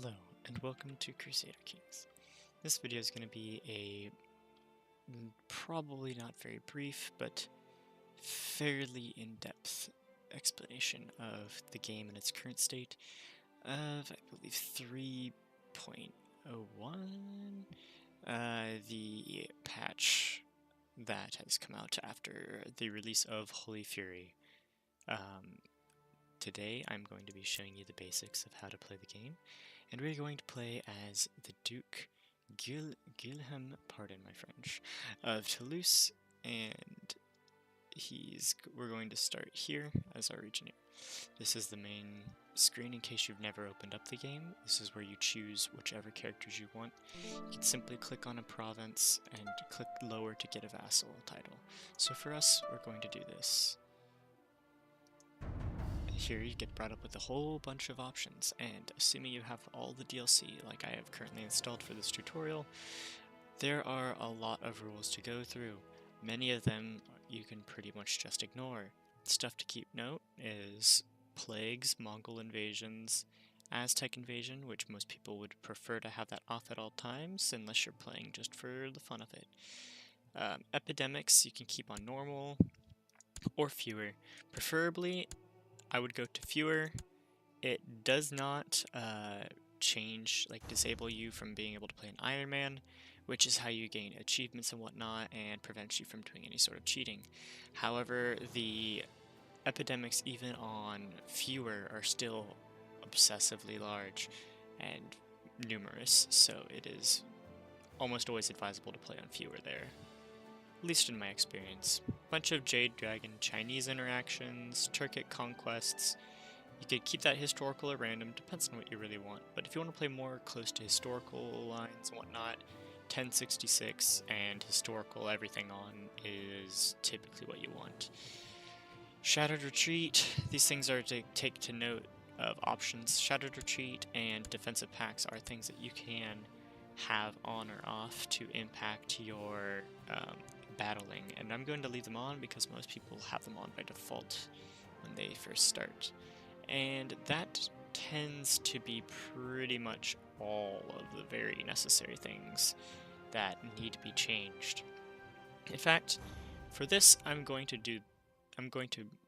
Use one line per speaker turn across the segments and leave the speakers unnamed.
Hello, and welcome to Crusader Kings. This video is going to be a probably not very brief, but fairly in-depth explanation of the game in its current state of, I believe, 3.01, the patch that has come out after the release of Holy Fury. Today I'm going to be showing you the basics of how to play the game, and we're going to play as the Duke Guilhem, pardon my French, of Toulouse, and we're going to start here as our Legionnaire. This is the main screen in case you've never opened up the game. This is where you choose whichever characters you want. You can simply click on a province and click lower to get a vassal title. So for us, we're going to do this. Here you get brought up with a whole bunch of options, and assuming you have all the DLC like I have currently installed for this tutorial, there are a lot of rules to go through. Many of them you can pretty much just ignore. Stuff to keep note is plagues, Mongol invasions, Aztec invasion, which most people would prefer to have that off at all times unless you're playing just for the fun of it. Epidemics you can keep on normal or fewer. Preferably I would go to fewer. It does not disable you from being able to play an Iron Man, which is how you gain achievements and whatnot, and prevents you from doing any sort of cheating. However, the epidemics, even on fewer, are still obsessively large and numerous, so it is almost always advisable to play on fewer there. At least in my experience. Bunch of Jade Dragon Chinese interactions, Turkic conquests. You could keep that historical or random, depends on what you really want. But if you want to play more close to historical lines and whatnot, 1066 and historical everything on is typically what you want. Shattered Retreat, these things are to take to note of options. Shattered Retreat and Defensive Pacts are things that you can have on or off to impact your battling, and I'm going to leave them on because most people have them on by default when they first start, and that tends to be pretty much all of the very necessary things that need to be changed. In fact, for this I'm going to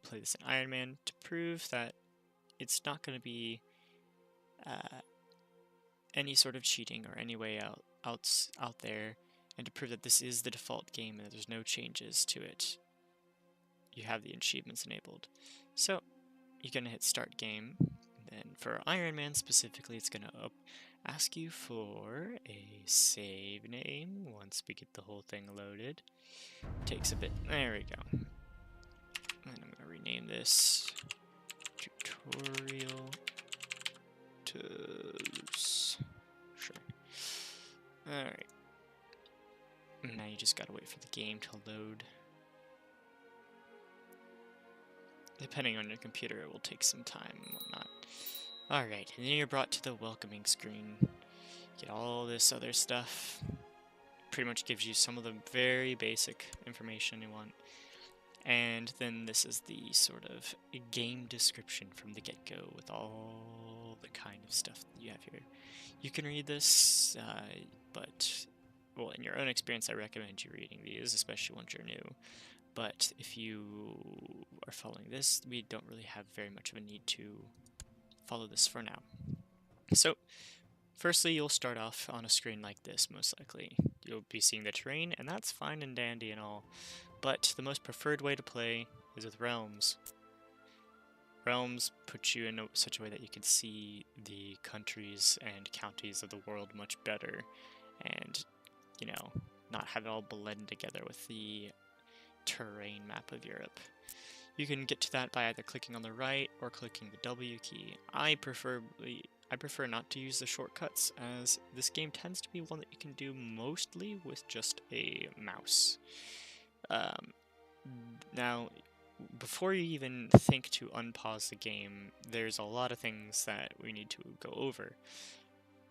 play this in Iron Man to prove that it's not going to be any sort of cheating or any way out there, and to prove that this is the default game and that there's no changes to it. You have the achievements enabled. So you're going to hit start game. Then for Iron Man specifically, it's going to ask you for a save name once we get the whole thing loaded. Takes a bit. There we go. And I'm going to rename this Tutorial Toulouse. Sure. Alright. Now you just gotta wait for the game to load. Depending on your computer, it will take some time and whatnot. Alright, and then you're brought to the welcoming screen. Get all this other stuff. Pretty much gives you some of the very basic information you want. And then this is the sort of game description from the get-go with all the kind of stuff that you have here. You can read this, but, well, in your own experience, I recommend you reading these, especially once you're new. But if you are following this, we don't really have very much of a need to follow this for now. So, firstly, you'll start off on a screen like this, most likely. You'll be seeing the terrain, and that's fine and dandy and all. But the most preferred way to play is with Realms. Realms put you in such a way that you can see the countries and counties of the world much better, and, you know, not have it all blend together with the terrain map of Europe. You can get to that by either clicking on the right or clicking the W key. I prefer not to use the shortcuts, as this game tends to be one that you can do mostly with just a mouse. Now, before you even think to unpause the game, there's a lot of things that we need to go over.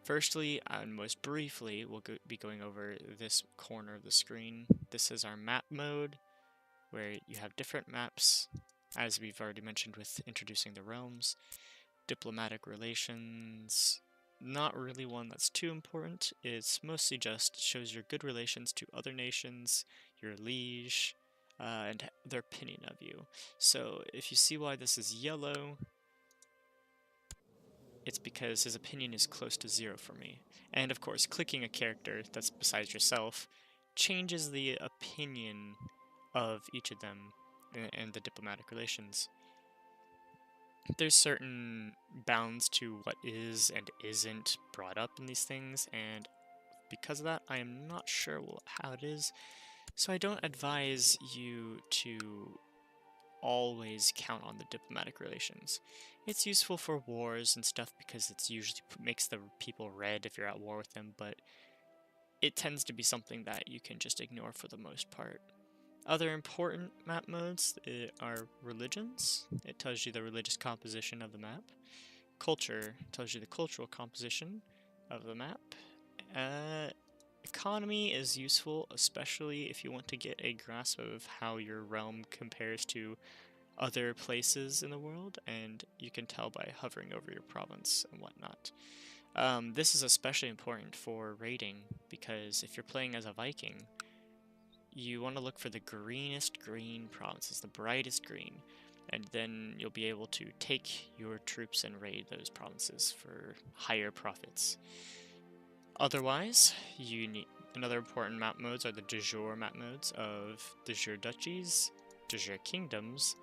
Firstly, and most briefly, we'll be going over this corner of the screen. This is our map mode, where you have different maps, as we've already mentioned with introducing the realms, diplomatic relations, not really one that's too important. It's mostly just shows your good relations to other nations, your liege, and their opinion of you. So if you see why this is yellow, it's because his opinion is close to 0 for me. And of course, clicking a character that's besides yourself changes the opinion of each of them and the diplomatic relations. There's certain bounds to what is and isn't brought up in these things, and because of that, I am not sure how it is, so I don't advise you to always count on the diplomatic relations. It's useful for wars and stuff because it's usually makes the people red if you're at war with them, but it tends to be something that you can just ignore for the most part. Other important map modes are religions. It tells you the religious composition of the map. Culture tells you the cultural composition of the map. Economy is useful, especially if you want to get a grasp of how your realm compares to other places in the world, and you can tell by hovering over your province and whatnot. This is especially important for raiding, because if you're playing as a Viking, you want to look for the greenest green provinces, the brightest green, and then you'll be able to take your troops and raid those provinces for higher profits. Otherwise, you need another important map modes are the de jure map modes of de jure duchies, de jure kingdoms,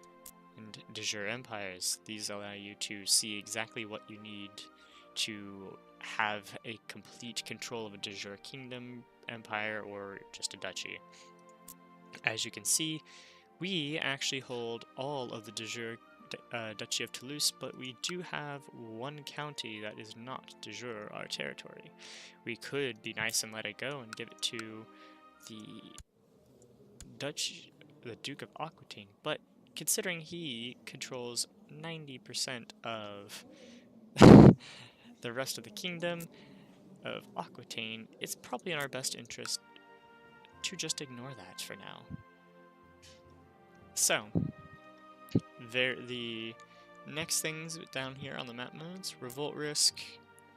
and de jure empires. These allow you to see exactly what you need to have a complete control of a de jure kingdom, empire, or just a duchy. As you can see, we actually hold all of the de jure Duchy of Toulouse, but we do have one county that is not de jure our territory. We could be nice and let it go and give it to the Duke of Aquitaine, but considering he controls 90% of the rest of the kingdom of Aquitaine, it's probably in our best interest to just ignore that for now. So, the next things down here on the map modes, revolt risk.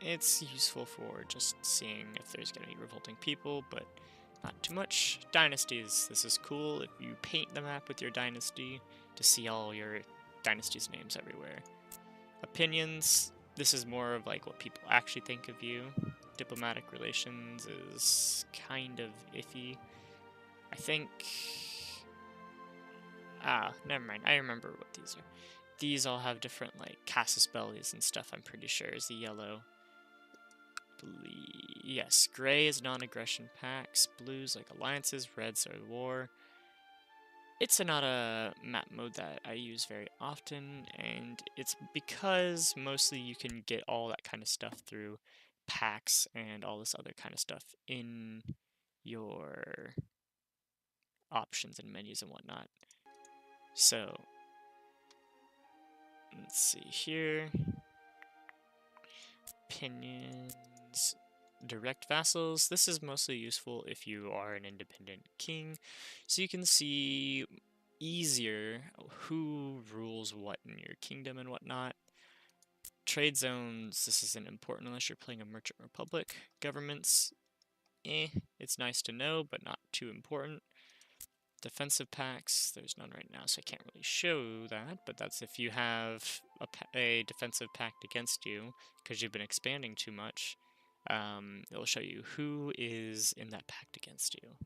It's useful for just seeing if there's going to be revolting people, but not too much. Dynasties. This is cool if you paint the map with your dynasty to see all your dynasties' names everywhere. Opinions. This is more of like what people actually think of you. Diplomatic relations is kind of iffy. I think... never mind. I remember what these are. These all have different, like, casus bellis and stuff, I'm pretty sure, is the yellow. Yes, gray is non-aggression pacts, blues like alliances, reds are war. It's not a map mode that I use very often, and it's because mostly you can get all that kind of stuff through pacts and all this other kind of stuff in your options and menus and whatnot. So, let's see here. Opinions. Direct vassals. This is mostly useful if you are an independent king, so you can see easier who rules what in your kingdom and whatnot. Trade zones. This isn't important unless you're playing a merchant republic. Governments. It's nice to know, but not too important. Defensive pacts, there's none right now, so I can't really show that, but that's if you have a defensive pact against you, because you've been expanding too much, it'll show you who is in that pact against you.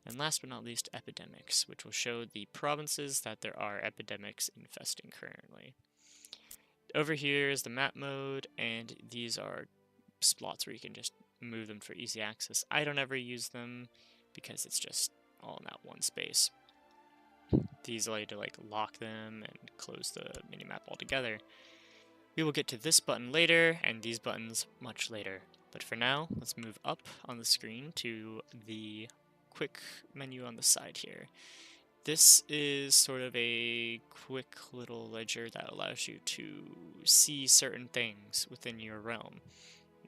And last but not least, epidemics, which will show the provinces that there are epidemics infesting currently. Over here is the map mode, and these are slots where you can just move them for easy access. I don't ever use them, because it's just all in that one space. These allow you to like lock them and close the minimap altogether. We will get to this button later, and these buttons much later. But for now, let's move up on the screen to the quick menu on the side here. This is sort of a quick little ledger that allows you to see certain things within your realm,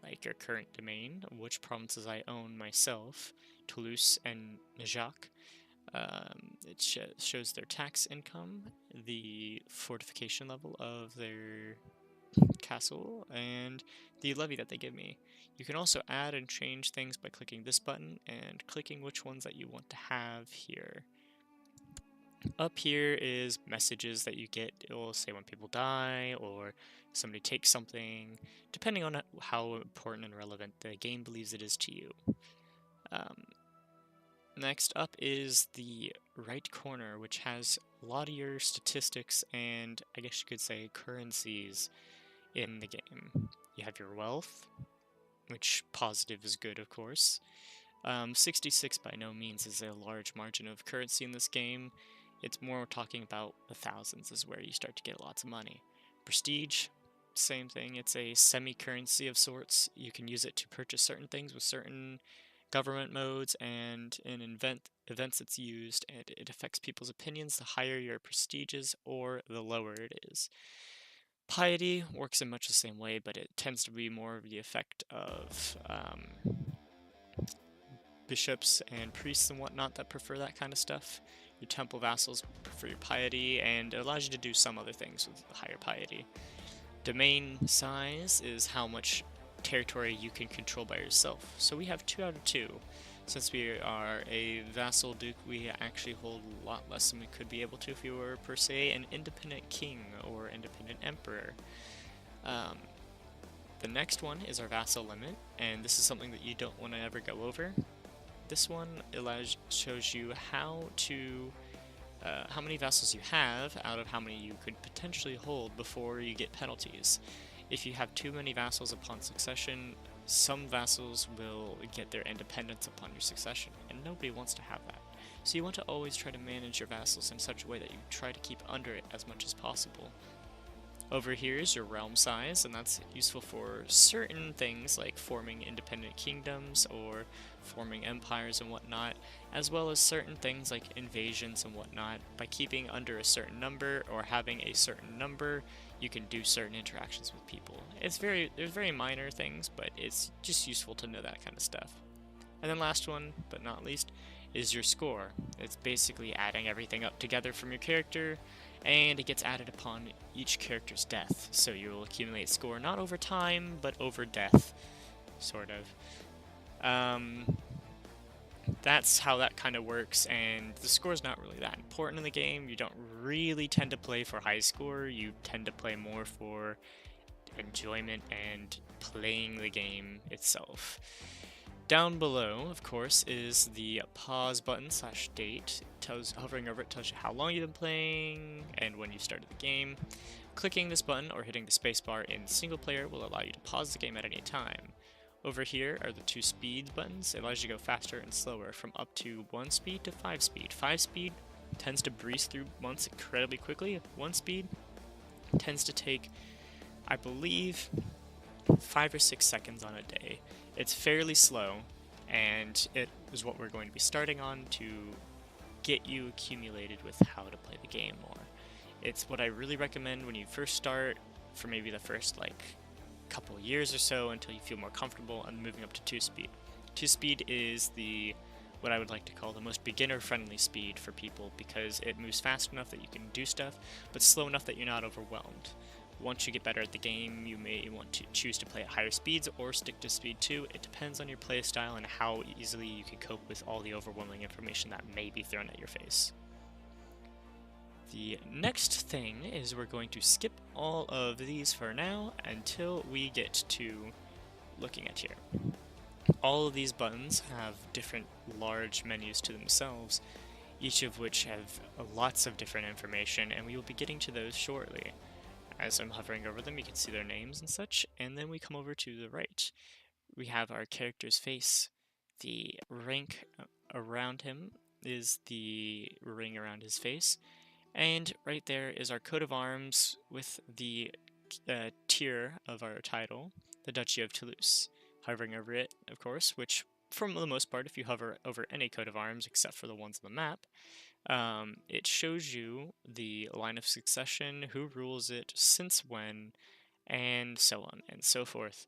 like your current domain, which provinces I own myself, Toulouse and Jacques. It shows their tax income, the fortification level of their castle and the levy that they give me. You can also add and change things by clicking this button and clicking which ones that you want to have here. Up here is messages that you get. It will say when people die or somebody takes something, depending on how important and relevant the game believes it is to you. Next up is the right corner, which has a lot of your statistics and, I guess you could say, currencies in the game. You have your wealth, which positive is good, of course. 66 by no means is a large margin of currency in this game. It's more talking about the thousands is where you start to get lots of money. Prestige, same thing. It's a semi-currency of sorts. You can use it to purchase certain things with certain government modes, and in events it's used, and it affects people's opinions the higher your prestige is or the lower it is. Piety works in much the same way, but it tends to be more of the effect of bishops and priests and whatnot that prefer that kind of stuff. Your temple vassals prefer your piety, and it allows you to do some other things with higher piety. Domain size is how much territory you can control by yourself. So we have 2 out of 2. Since we are a vassal duke, we actually hold a lot less than we could be able to if we were, per se, an independent king or independent emperor. The next one is our vassal limit, and this is something that you don't want to ever go over. This one shows you how many vassals you have out of how many you could potentially hold before you get penalties. If you have too many vassals upon succession, some vassals will get their independence upon your succession, and nobody wants to have that. So you want to always try to manage your vassals in such a way that you try to keep under it as much as possible. Over here is your realm size, and that's useful for certain things like forming independent kingdoms or forming empires and whatnot, as well as certain things like invasions and whatnot. By keeping under a certain number or having a certain number, you can do certain interactions with people. There's very minor things, but it's just useful to know that kind of stuff. And then last one, but not least, is your score. It's basically adding everything up together from your character, and it gets added upon each character's death. So you'll accumulate score not over time, but over death, sort of. That's how that kind of works, and the score's not really that important in the game. You don't really tend to play for high score, you tend to play more for enjoyment and playing the game itself. Down below, of course, is the pause button / date. Hovering over it tells you how long you've been playing and when you started the game. Clicking this button or hitting the spacebar in single player will allow you to pause the game at any time. Over here are the 2 speed buttons. It allows you to go faster and slower from up to 1 speed to 5 speed. 5 speed tends to breeze through months incredibly quickly. 1 speed tends to take, I believe, 5 or 6 seconds on a day. It's fairly slow, and it is what we're going to be starting on to get you accumulated with how to play the game more. It's what I really recommend when you first start, for maybe the first couple years or so until you feel more comfortable, and moving up to 2 speed. 2 speed is what I would like to call the most beginner-friendly speed for people, because it moves fast enough that you can do stuff, but slow enough that you're not overwhelmed. Once you get better at the game, you may want to choose to play at higher speeds or stick to speed 2. It depends on your playstyle and how easily you can cope with all the overwhelming information that may be thrown at your face. The next thing is we're going to skip all of these for now until we get to looking at here. All of these buttons have different large menus to themselves, each of which have lots of different information, and we will be getting to those shortly. As I'm hovering over them, you can see their names and such, and then we come over to the right. We have our character's face. The rank around him is the ring around his face, and right there is our coat of arms with the tier of our title, the Duchy of Toulouse. Hovering over it, of course, which for the most part, if you hover over any coat of arms except for the ones on the map, it shows you the line of succession, who rules it, since when, and so on and so forth.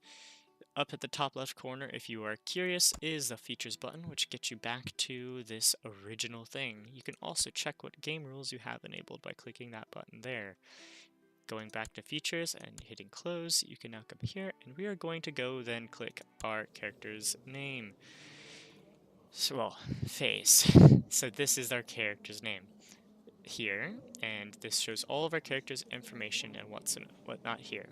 Up at the top left corner, if you are curious, is the features button, which gets you back to this original thing. You can also check what game rules you have enabled by clicking that button there. Going back to features and hitting close, you can now come here, and we are going to go then click our character's name. So, well, face. So this is our character's name here, and this shows all of our characters' information and what's and whatnot here.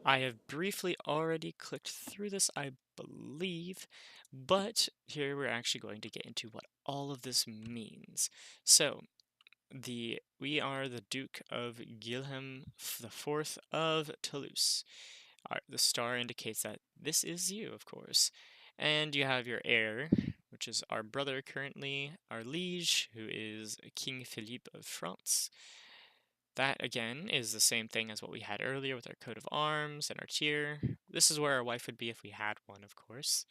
I have briefly already clicked through this, I believe, but here we're actually going to get into what all of this means. So, we are the Duke of Guilhem IV of Toulouse. The star indicates that this is you, of course. And you have your heir, which is our brother currently, our liege, who is King Philippe of France. That, again, is the same thing as what we had earlier with our coat of arms and our tier. This is where our wife would be if we had one, of course.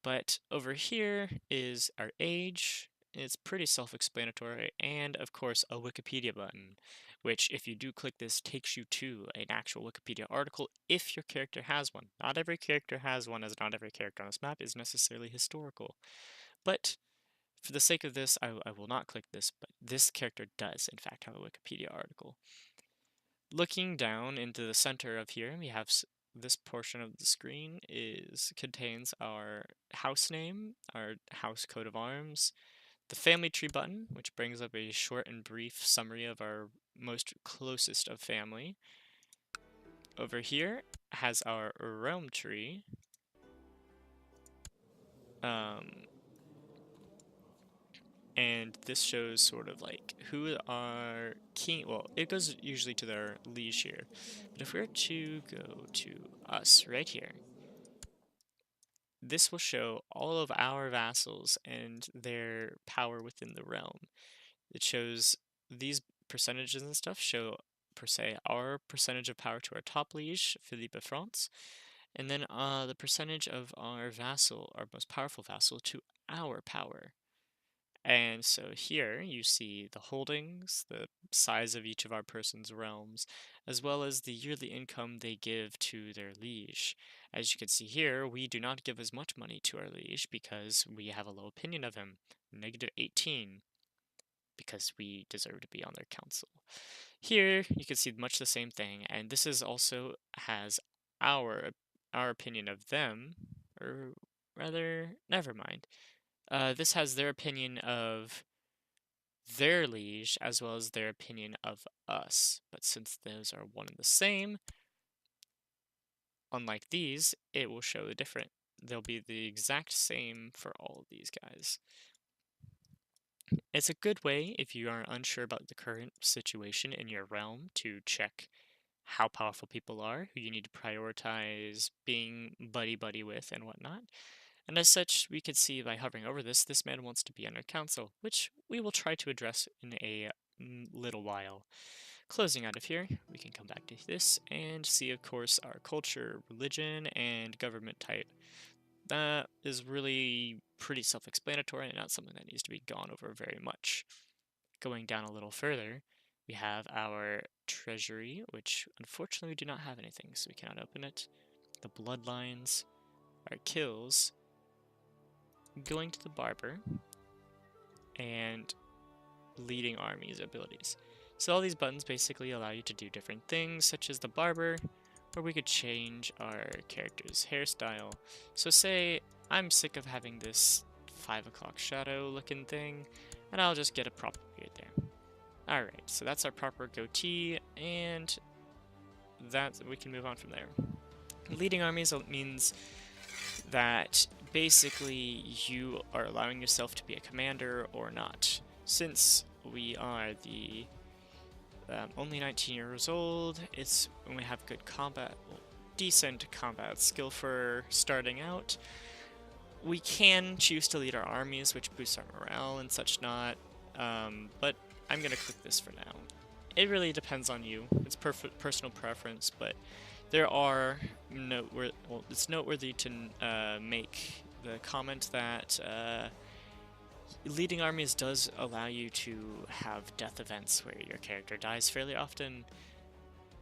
But over here is our age. It's pretty self-explanatory, and of course a Wikipedia button, which if you do click this takes you to an actual Wikipedia article if your character has one. Not every character has one, as not every character on this map is necessarily historical. But for the sake of this, I will not click this, but this character does in fact have a Wikipedia article. Looking down into the center of here, we have this portion of the screen contains our house name, our house coat of arms, the family tree button, which brings up a short and brief summary of our most closest of family. Over here has our realm tree. And this shows sort of like who our king, well, it goes usually to their liege here. But if we were to go to us right here, this will show all of our vassals and their power within the realm. It shows these percentages and stuff show, per se, our percentage of power to our top liege, Philippe of France, and then the percentage of our vassal, our most powerful vassal, to our power. And so here you see the holdings, the size of each of our person's realms, as well as the yearly income they give to their liege. As you can see here, we do not give as much money to our liege because we have a low opinion of him, -18, because we deserve to be on their council. Here you can see much the same thing, and this is also has our opinion of them, or rather, never mind. This has their opinion of their liege as well as their opinion of us. But since those are one and the same, unlike these, it will show the different. They'll be the exact same for all of these guys. It's a good way if you are unsure about the current situation in your realm to check how powerful people are, who you need to prioritize being buddy-buddy with and whatnot. And as such, we could see by hovering over this man wants to be on our council, which we will try to address in a little while. Closing out of here, we can come back to this and see, of course, our culture, religion, and government type. That is really pretty self-explanatory and not something that needs to be gone over very much. Going down a little further, we have our treasury, which unfortunately we do not have anything, so we cannot open it. The bloodlines, our kills, going to the Barber, and leading armies abilities. So all these buttons basically allow you to do different things, such as the Barber, where we could change our character's hairstyle. So say I'm sick of having this 5 o'clock shadow looking thing, and I'll just get a proper beard there. Alright, so that's our proper goatee, and we can move on from there. Leading armies means that basically you are allowing yourself to be a commander or not. Since we are the only 19 years old, when we have good combat, well, decent combat skill for starting out, we can choose to lead our armies, which boosts our morale and such not, but I'm going to click this for now. It really depends on you. It's personal preference, but there are it's noteworthy to make the comment that leading armies does allow you to have death events where your character dies fairly often,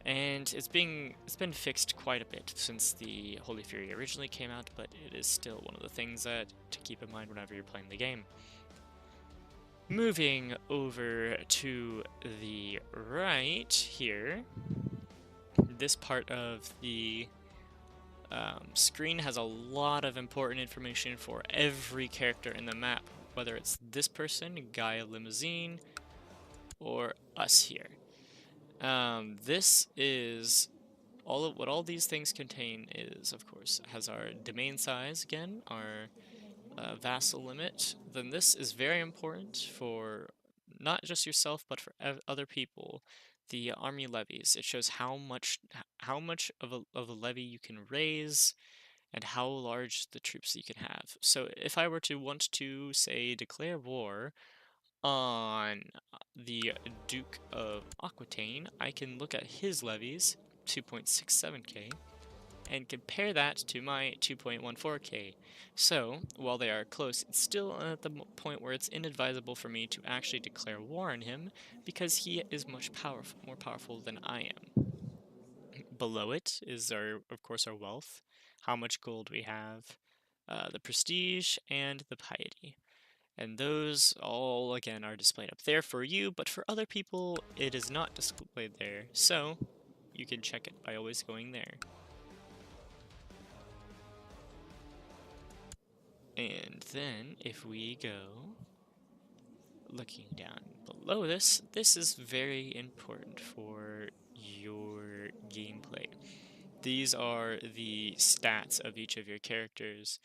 and it's been fixed quite a bit since the Holy Fury originally came out, but it is still one of the things to keep in mind whenever you're playing the game. Moving over to the right here, this part of the screen has a lot of important information for every character in the map, whether it's this person, Gaia Limousine, or us here. This is what all these things contain is, of course, has our domain size again, our vassal limit. Then this is very important for not just yourself, but for other people. The army levies. It shows how much of a levy you can raise and how large the troops you can have. So if I were to want to, say, declare war on the Duke of Aquitaine, I can look at his levies, 2.67k, and compare that to my 2.14k. So, while they are close, it's still at the point where it's inadvisable for me to actually declare war on him, because he is much more powerful than I am. Below it is, of course, our wealth, how much gold we have, the prestige, and the piety. And those all, again, are displayed up there for you, but for other people, it is not displayed there. So, you can check it by always going there. And then, if we go looking down below this, this is very important for your gameplay. These are the stats of each of your characters.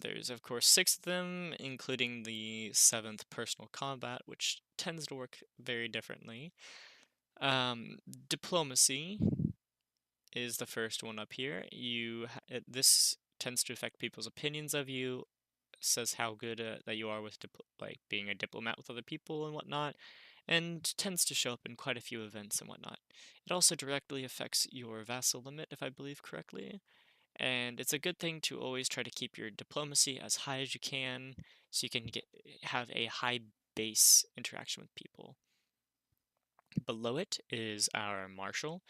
There's, of course, 6 of them, including the 7th personal combat, which tends to work very differently. Diplomacy is the first one up here. This tends to affect people's opinions of you, says how good that you are with like being a diplomat with other people and whatnot, and tends to show up in quite a few events and whatnot. It also directly affects your vassal limit, if I believe correctly, and it's a good thing to always try to keep your diplomacy as high as you can, so you can have a high base interaction with people. Below it is our Marshal,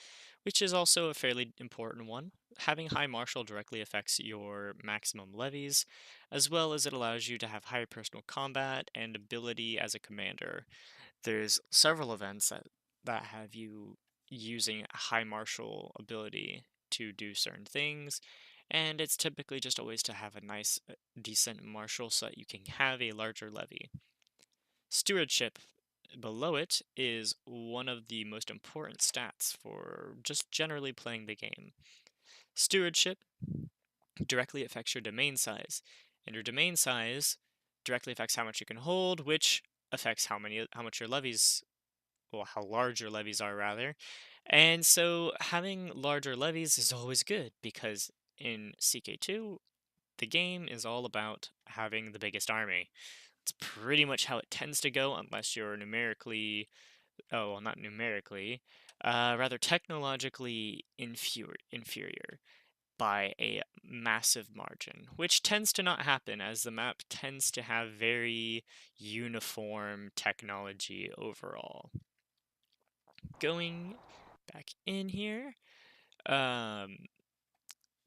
which is also a fairly important one. Having high Marshal directly affects your maximum levies, as well as it allows you to have higher personal combat and ability as a commander. There's several events that have you using a high Marshal ability to do certain things, and it's typically just always to have a nice, decent Marshal so that you can have a larger levy. Stewardship below it is one of the most important stats for just generally playing the game. Stewardship directly affects your domain size, and your domain size directly affects how much you can hold, which affects how much your levies, well, how large your levies are rather. And so having larger levies is always good, because in CK2 the game is all about having the biggest army. It's pretty much how it tends to go, unless you're numerically, oh, well, not numerically, rather technologically inferior by a massive margin, which tends to not happen, as the map tends to have very uniform technology overall. Going back in here, um,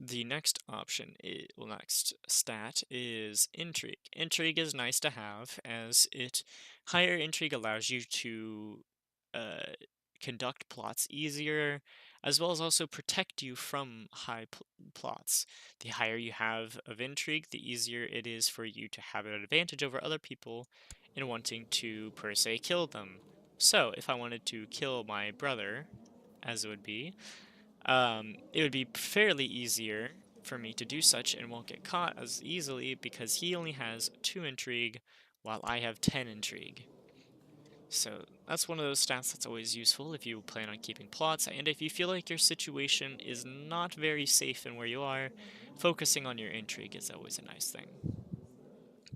the next option, next stat is Intrigue. Intrigue is nice to have, as higher Intrigue allows you to uh, conduct plots easier, as well as also protect you from high plots. The higher you have of Intrigue, the easier it is for you to have an advantage over other people in wanting to, per se, kill them. So, if I wanted to kill my brother, as it would be, it would be fairly easier for me to do such and won't get caught as easily, because he only has 2 Intrigue while I have 10 Intrigue. So that's one of those stats that's always useful if you plan on keeping plots, and if you feel like your situation is not very safe in where you are, focusing on your Intrigue is always a nice thing.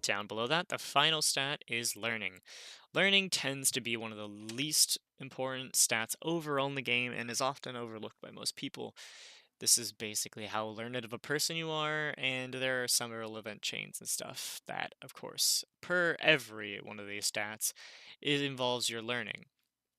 Down below that, the final stat is Learning. Learning tends to be one of the least important stats overall in the game, and is often overlooked by most people. This is basically how learned of a person you are, and there are some relevant chains and stuff that, of course, per every one of these stats, it involves your learning.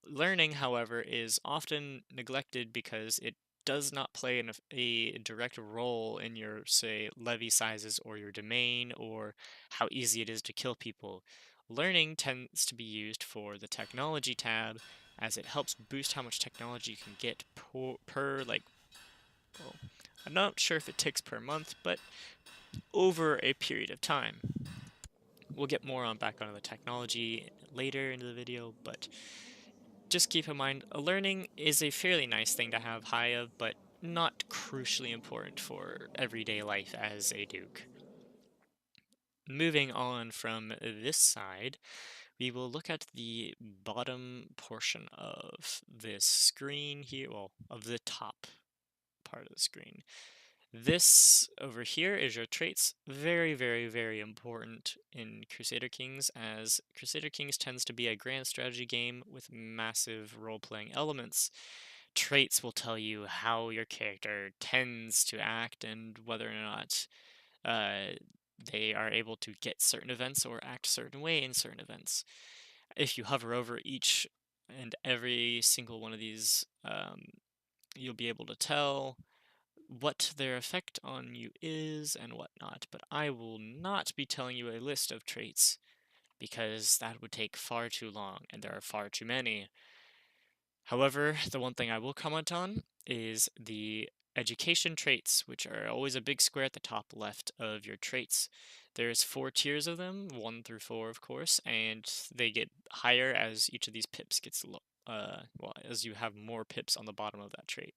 Learning, however, is often neglected because it does not play a direct role in your, say, levy sizes or your domain or how easy it is to kill people. Learning tends to be used for the technology tab, as it helps boost how much technology you can get per like, well, I'm not sure if it ticks per month, but over a period of time. We'll get more on back onto the technology later into the video, but just keep in mind, learning is a fairly nice thing to have high of, but not crucially important for everyday life as a duke. Moving on from this side, we will look at the bottom portion of this screen here, well, of the top part of the screen. This over here is your traits. Very, very, very important in Crusader Kings, as Crusader Kings tends to be a grand strategy game with massive role-playing elements. Traits will tell you how your character tends to act and whether or not uh, they are able to get certain events or act a certain way in certain events. If you hover over each and every single one of these, you'll be able to tell what their effect on you is and whatnot, but I will not be telling you a list of traits because that would take far too long and there are far too many. However, the one thing I will comment on is the education traits, which are always a big square at the top left of your traits. There's 4 tiers of them, 1 through 4 of course, and they get higher as each of these pips gets well, as you have more pips on the bottom of that trait.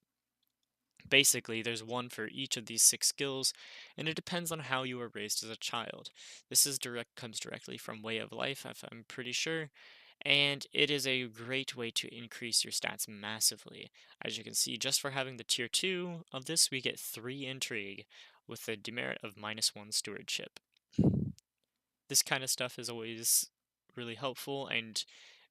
Basically, there's one for each of these 6 skills, and it depends on how you were raised as a child. This comes directly from Way of Life, if I'm pretty sure, and it is a great way to increase your stats massively. As you can see, just for having the tier 2 of this, we get 3 Intrigue, with the demerit of -1 Stewardship. This kind of stuff is always really helpful, and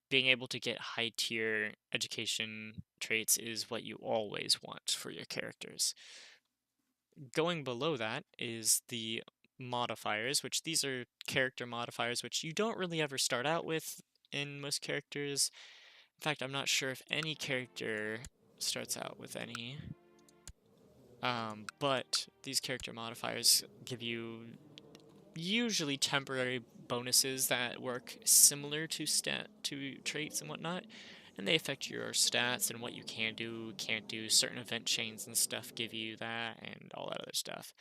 being able to get high tier education traits is what you always want for your characters. Going below that is the modifiers, which these are character modifiers, which you don't really ever start out with in most characters. In fact, I'm not sure if any character starts out with any. But these character modifiers give you usually temporary bonuses that work similar to traits and whatnot, and they affect your stats and what you can do, can't do. Certain event chains and stuff give you that, and all that other stuff.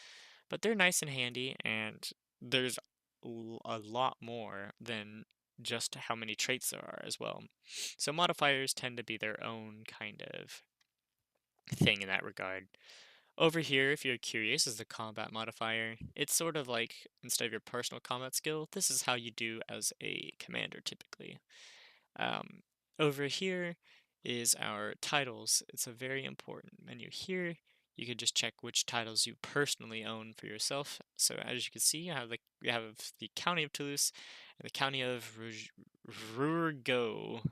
But they're nice and handy, and there's a lot more than just how many traits there are as well. So modifiers tend to be their own kind of thing in that regard. Over here, if you're curious, is the combat modifier. It's sort of like, instead of your personal combat skill, this is how you do as a commander typically. Um, Over here is our titles. It's a very important menu here. You can just check which titles you personally own for yourself. So as you can see, we have the County of Toulouse and the County of Rouergue.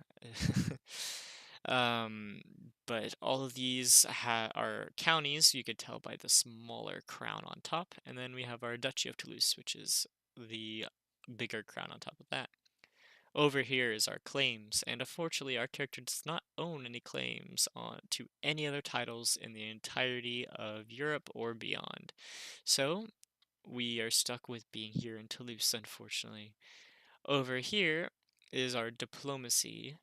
But all of these are counties. You could tell by the smaller crown on top. And then we have our Duchy of Toulouse, which is the bigger crown on top of that. Over here is our claims, and unfortunately our character does not own any claims to any other titles in the entirety of Europe or beyond. So we are stuck with being here in Toulouse, unfortunately. Over here is our diplomacy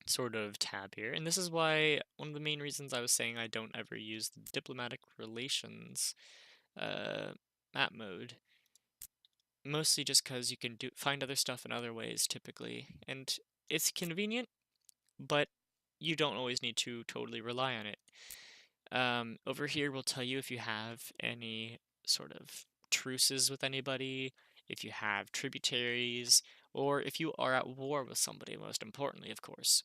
sort of tab here, and this is why one of the main reasons I was saying I don't ever use the diplomatic relations map mode. Mostly just because you can find other stuff in other ways typically, and it's convenient, but you don't always need to totally rely on it. Over here will tell you if you have any sort of truces with anybody, if you have tributaries, or if you are at war with somebody, most importantly, of course.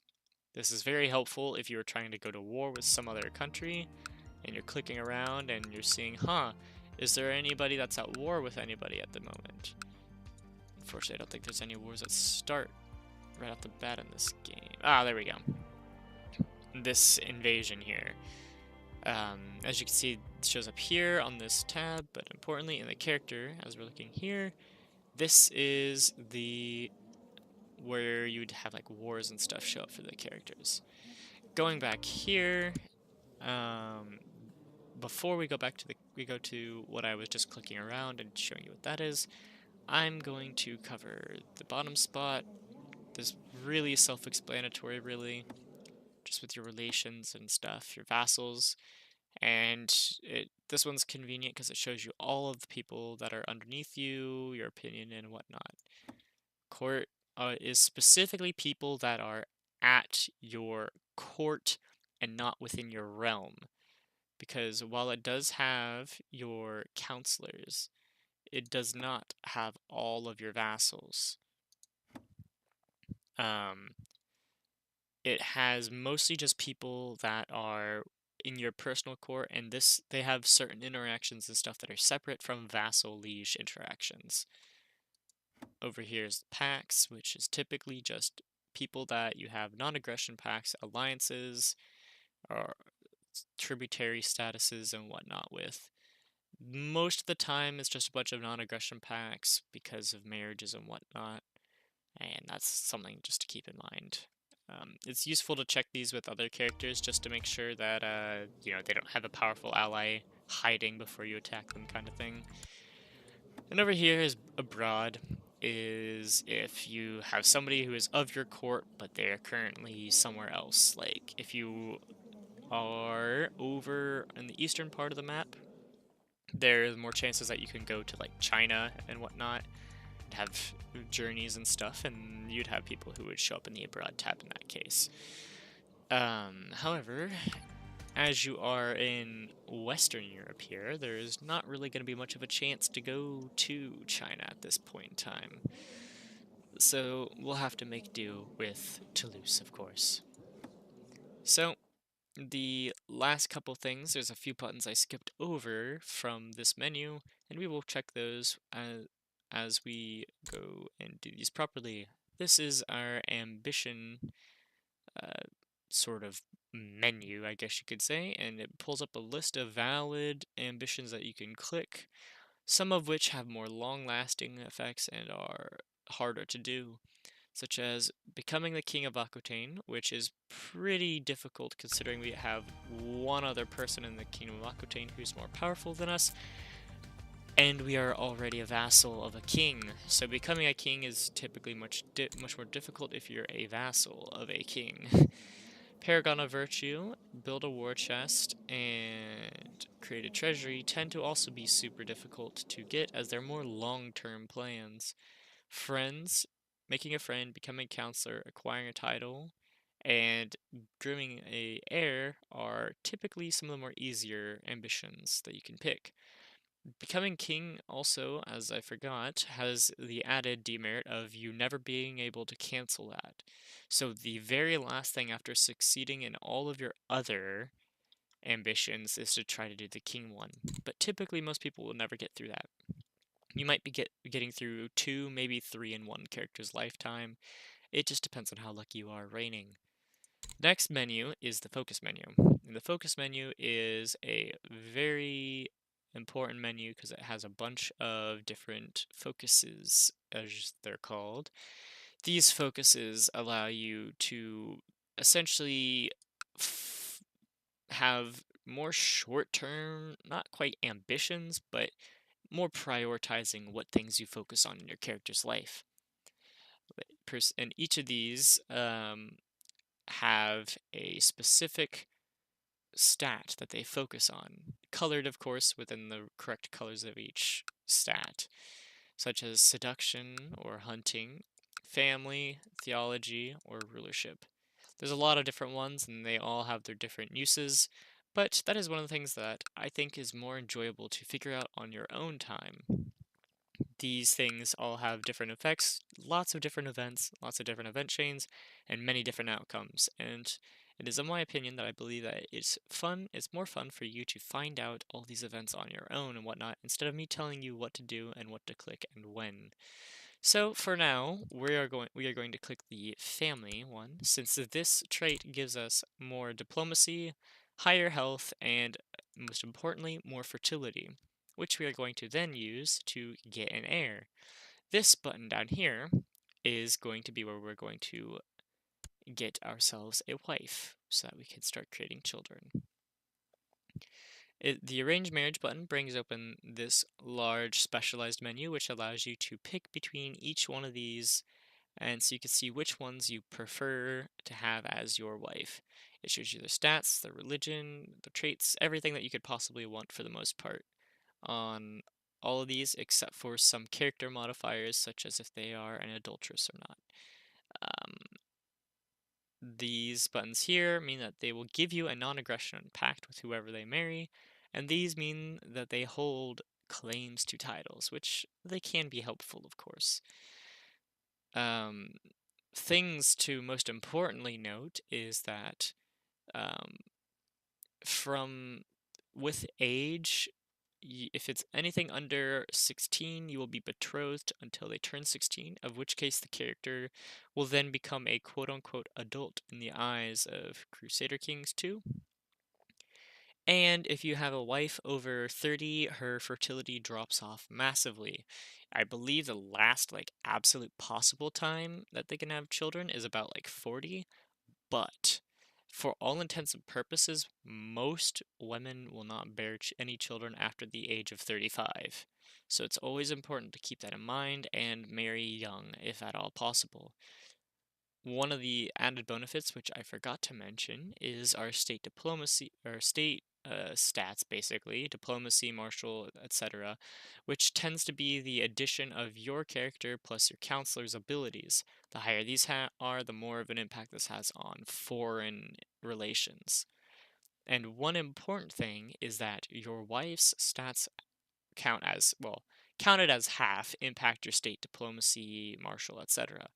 This is very helpful if you're trying to go to war with some other country, and you're clicking around and you're seeing, is there anybody that's at war with anybody at the moment? Unfortunately, I don't think there's any wars that start right off the bat in this game. There we go. This invasion here. As you can see, it shows up here on this tab, but importantly in the character, as we're looking here, this is where you'd have like wars and stuff show up for the characters. Going back here, before we go back to we go to what I was just clicking around and showing you what that is, I'm going to cover the bottom spot. This really self-explanatory, really, just with your relations and stuff, your vassals. And this one's convenient because it shows you all of the people that are underneath you, your opinion, and whatnot. Court is specifically people that are at your court and not within your realm. Because while it does have your counselors, it does not have all of your vassals. Um, it has mostly just people that are in your personal court, and they have certain interactions and stuff that are separate from vassal liege interactions. Over here is the pacts, which is typically just people that you have non-aggression pacts, alliances, or tributary statuses and whatnot with. Most of the time, it's just a bunch of non-aggression pacts because of marriages and whatnot, and that's something just to keep in mind. It's useful to check these with other characters just to make sure that they don't have a powerful ally hiding before you attack them, kind of thing. And over here is abroad, is if you have somebody who is of your court but they are currently somewhere else. Like if you are over in the eastern part of the map, there's more chances that you can go to like China and whatnot, have journeys and stuff, and you'd have people who would show up in the abroad tab in that case. However, as you are in Western Europe here, there's not really going to be much of a chance to go to China at this point in time. So we'll have to make do with Toulouse, of course. So, the last couple things, there's a few buttons I skipped over from this menu, and we will check those as we go and do these properly. This is our ambition sort of menu, I guess you could say, and it pulls up a list of valid ambitions that you can click, some of which have more long-lasting effects and are harder to do, such as becoming the King of Aquitaine, which is pretty difficult considering we have one other person in the Kingdom of Aquitaine who's more powerful than us, and we are already a vassal of a king. So becoming a king is typically much more difficult if you're a vassal of a king. Paragon of Virtue, build a war chest, and create a treasury tend to also be super difficult to get as they're more long-term plans. Friends, making a friend, becoming a counselor, acquiring a title, and grooming a heir are typically some of the more easier ambitions that you can pick. Becoming king also, as I forgot, has the added demerit of you never being able to cancel that. So the very last thing after succeeding in all of your other ambitions is to try to do the king one. But typically most people will never get through that. You might be getting through 2, maybe 3 in one character's lifetime. It just depends on how lucky you are reigning. Next menu is the focus menu. And the focus menu is a very important menu because it has a bunch of different focuses, as they're called. These focuses allow you to essentially have more short-term, not quite ambitions, but more prioritizing what things you focus on in your character's life. And each of these have a specific stat that they focus on, colored, of course, within the correct colors of each stat, such as seduction or hunting, family, theology, or rulership. There's a lot of different ones, and they all have their different uses, but that is one of the things that I think is more enjoyable to figure out on your own time. These things all have different effects, lots of different events, lots of different event chains, and many different outcomes. And it is in my opinion that I believe that it's more fun for you to find out all these events on your own and whatnot, instead of me telling you what to do and what to click and when. So for now, we are going to click the family one, since this trait gives us more diplomacy, higher health, and most importantly, more fertility, which we are going to then use to get an heir. This button down here is going to be where we're going to get ourselves a wife so that we can start creating children. The Arrange Marriage button brings open this large specialized menu, which allows you to pick between each one of these, and so you can see which ones you prefer to have as your wife. It shows you their stats, their religion, the traits, everything that you could possibly want for the most part on all of these, except for some character modifiers, such as if they are an adulteress or not. These buttons here mean that they will give you a non-aggression pact with whoever they marry, and these mean that they hold claims to titles, which they can be helpful, of course. Um, Things to most importantly note is that um, from with age, if it's anything under 16, you will be betrothed until they turn 16, of which case the character will then become a quote-unquote adult in the eyes of Crusader Kings 2. And if you have a wife over 30, her fertility drops off massively. I believe the last like absolute possible time that they can have children is about like 40, but for all intents and purposes, most women will not bear any children after the age of 35. So it's always important to keep that in mind and marry young if at all possible. One of the added benefits, which I forgot to mention, is our state diplomacy, or state stats, basically, diplomacy, marshal, etc., which tends to be the addition of your character plus your counselor's abilities. The higher these are, the more of an impact this has on foreign relations. And one important thing is that your wife's stats counted as half impact your state diplomacy, marshal, etc.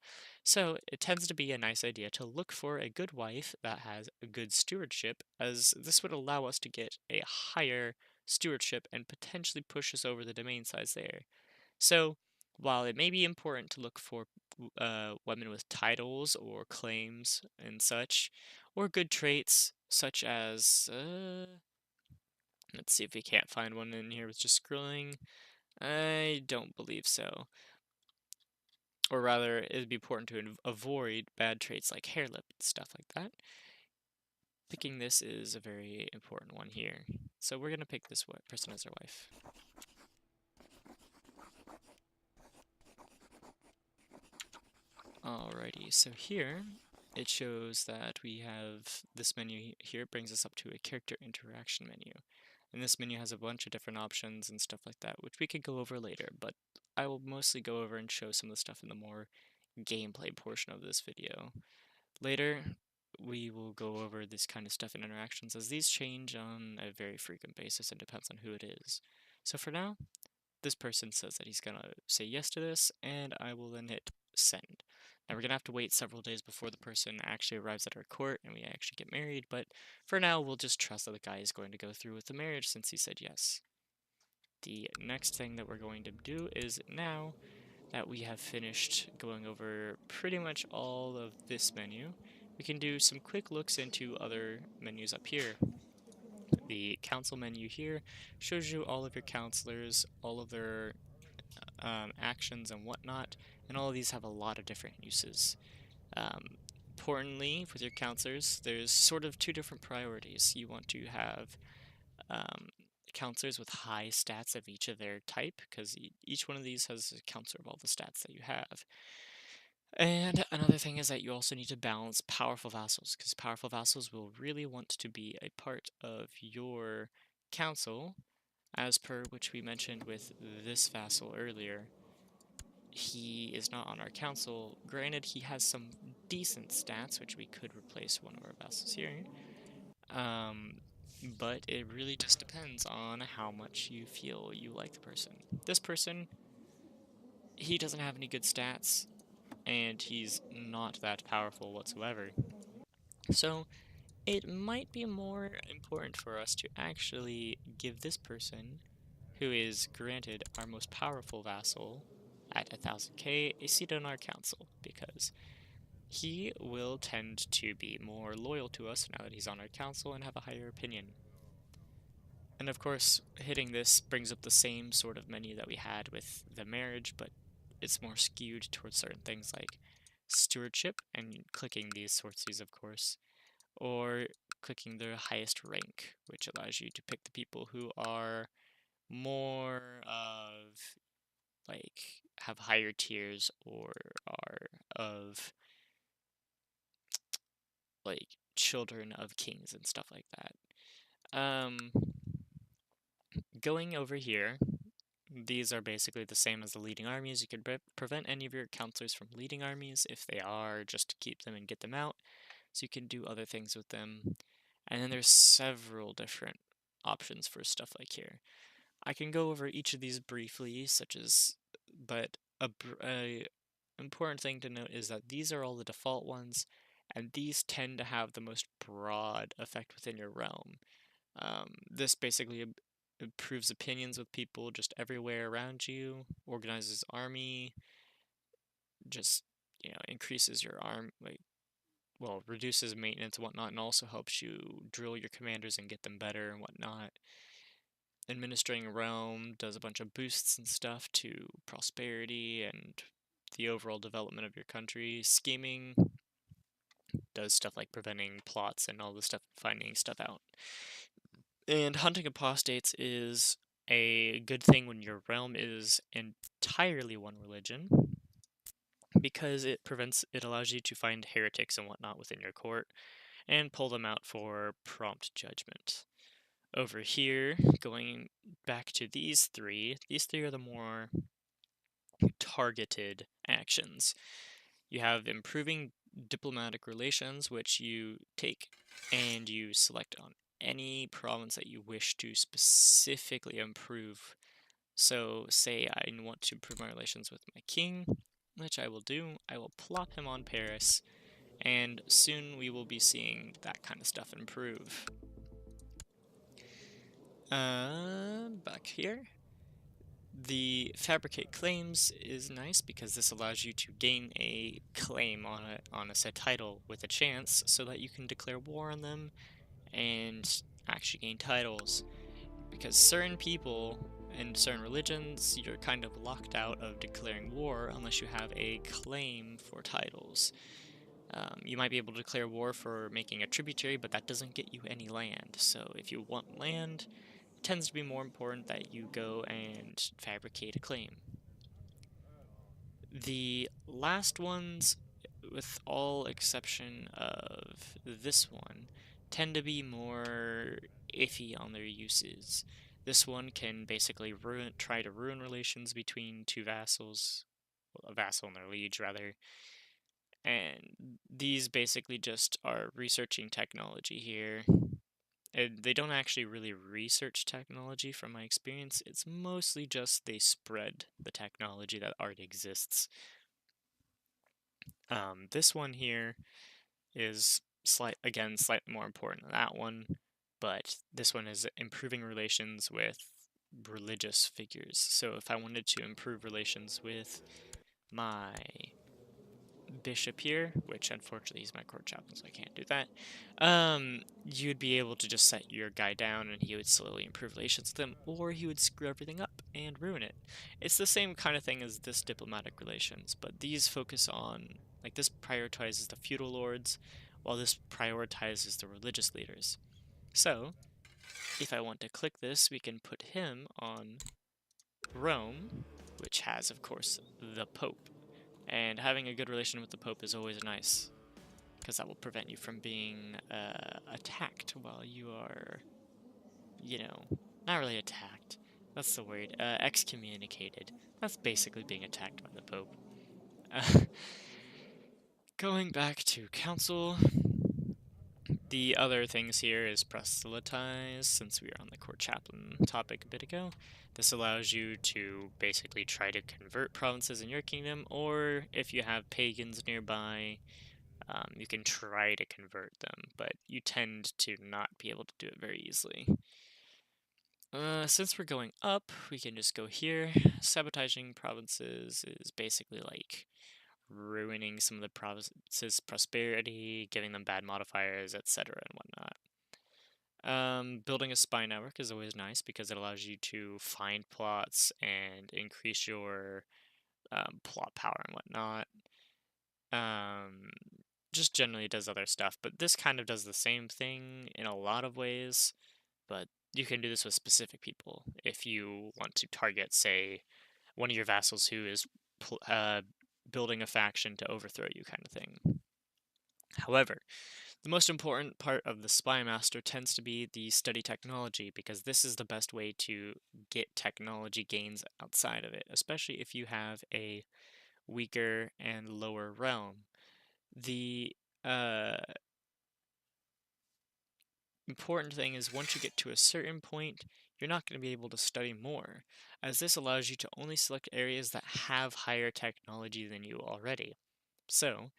So it tends to be a nice idea to look for a good wife that has a good stewardship, as this would allow us to get a higher stewardship and potentially push us over the domain size there. So while it may be important to look for women with titles or claims and such, or good traits such as let's see if we can't find one in here with just scrolling. I don't believe so. Or rather, it would be important to avoid bad traits like hair lip and stuff like that. Picking this is a very important one here. So we're going to pick this person as our wife. Alrighty, so here it shows that we have this menu here. It brings us up to a character interaction menu. And this menu has a bunch of different options and stuff like that, which we could go over later, but I will mostly go over and show some of the stuff in the more gameplay portion of this video. Later, we will go over this kind of stuff in interactions, as these change on a very frequent basis and depends on who it is. So for now, this person says that he's gonna say yes to this, and I will then hit send. Now we're gonna have to wait several days before the person actually arrives at our court and we actually get married, but for now we'll just trust that the guy is going to go through with the marriage since he said yes. The next thing that we're going to do is, now that we have finished going over pretty much all of this menu, we can do some quick looks into other menus up here. The council menu here shows you all of your counselors, all of their actions and whatnot, and all of these have a lot of different uses. Importantly, with your counselors, there's sort of two different priorities. You want to have um, counselors with high stats of each of their type, because each one of these has a counselor of all the stats that you have. And another thing is that you also need to balance powerful vassals, because powerful vassals will really want to be a part of your council, as per which we mentioned with this vassal earlier. He is not on our council. Granted, he has some decent stats, which we could replace one of our vassals here. But it really just depends on how much you feel you like the person. This person, he doesn't have any good stats, and he's not that powerful whatsoever. So it might be more important for us to actually give this person, who is granted our most powerful vassal at 1000k, a seat on our council, because he will tend to be more loyal to us now that he's on our council and have a higher opinion. And of course, hitting this brings up the same sort of menu that we had with the marriage, but it's more skewed towards certain things like stewardship, and clicking these sorts, of course, or clicking the highest rank, which allows you to pick the people who are more of, like, have higher tiers or are of, like, children of kings and stuff like that. Going over here, these are basically the same as the leading armies. You can prevent any of your counselors from leading armies if they are, just to keep them and get them out. So you can do other things with them. And then there's several different options for stuff like here. I can go over each of these briefly, but a important thing to note is that these are all the default ones, and these tend to have the most broad effect within your realm. This basically improves opinions with people just everywhere around you, organizes army, just, increases your reduces maintenance and whatnot, and also helps you drill your commanders and get them better and whatnot. Administering a realm does a bunch of boosts and stuff to prosperity and the overall development of your country. Scheming does stuff like preventing plots and all this stuff, finding stuff out. And hunting apostates is a good thing when your realm is entirely one religion, because it allows you to find heretics and whatnot within your court and pull them out for prompt judgment. Over here, going back to these three are the more targeted actions. You have improving diplomatic relations, which you take and you select on any province that you wish to specifically improve. So say I want to improve my relations with my king, which I will do. I will plop him on Paris, and soon we will be seeing that kind of stuff improve. Back here. The Fabricate Claims is nice because this allows you to gain a claim on a said title with a chance, so that you can declare war on them and actually gain titles. Because certain people and certain religions, you're kind of locked out of declaring war unless you have a claim for titles. You might be able to declare war for making a tributary, but that doesn't get you any land. So if you want land, it tends to be more important that you go and fabricate a claim. The last ones, with all exception of this one, tend to be more iffy on their uses. This one can basically try to ruin relations between two vassals, well, a vassal and their liege rather, and these basically just are researching technology here. And they don't actually really research technology from my experience. It's mostly just they spread the technology that already exists. This one here is slightly more important than that one, but this one is improving relations with religious figures. So if I wanted to improve relations with my bishop here, which unfortunately he's my court chaplain, so I can't do that, you'd be able to just set your guy down and he would slowly improve relations with them, or he would screw everything up and ruin it. It's the same kind of thing as this diplomatic relations, but these focus on, like, this prioritizes the feudal lords, while this prioritizes the religious leaders. So, if I want to click this, we can put him on Rome, which has, of course, the Pope. And having a good relation with the Pope is always nice, because that will prevent you from being attacked while you are, not really attacked. That's the word. Excommunicated. That's basically being attacked by the Pope. Going back to council, the other things here is Proselytize, since we were on the court chaplain topic a bit ago. This allows you to basically try to convert provinces in your kingdom, or if you have pagans nearby, you can try to convert them, but you tend to not be able to do it very easily. Since we're going up, we can just go here. Sabotaging provinces is basically like ruining some of the provinces' prosperity, giving them bad modifiers, etc. and whatnot. Building a spy network is always nice because it allows you to find plots and increase your plot power and whatnot. just generally does other stuff, but this kind of does the same thing in a lot of ways, but you can do this with specific people if you want to target, say, one of your vassals who is building a faction to overthrow you, kind of thing. However, the most important part of the Spy Master tends to be the study technology, because this is the best way to get technology gains outside of it, especially if you have a weaker and lower realm. The uh, important thing is once you get to a certain point, you're not going to be able to study more, as this allows you to only select areas that have higher technology than you already. So,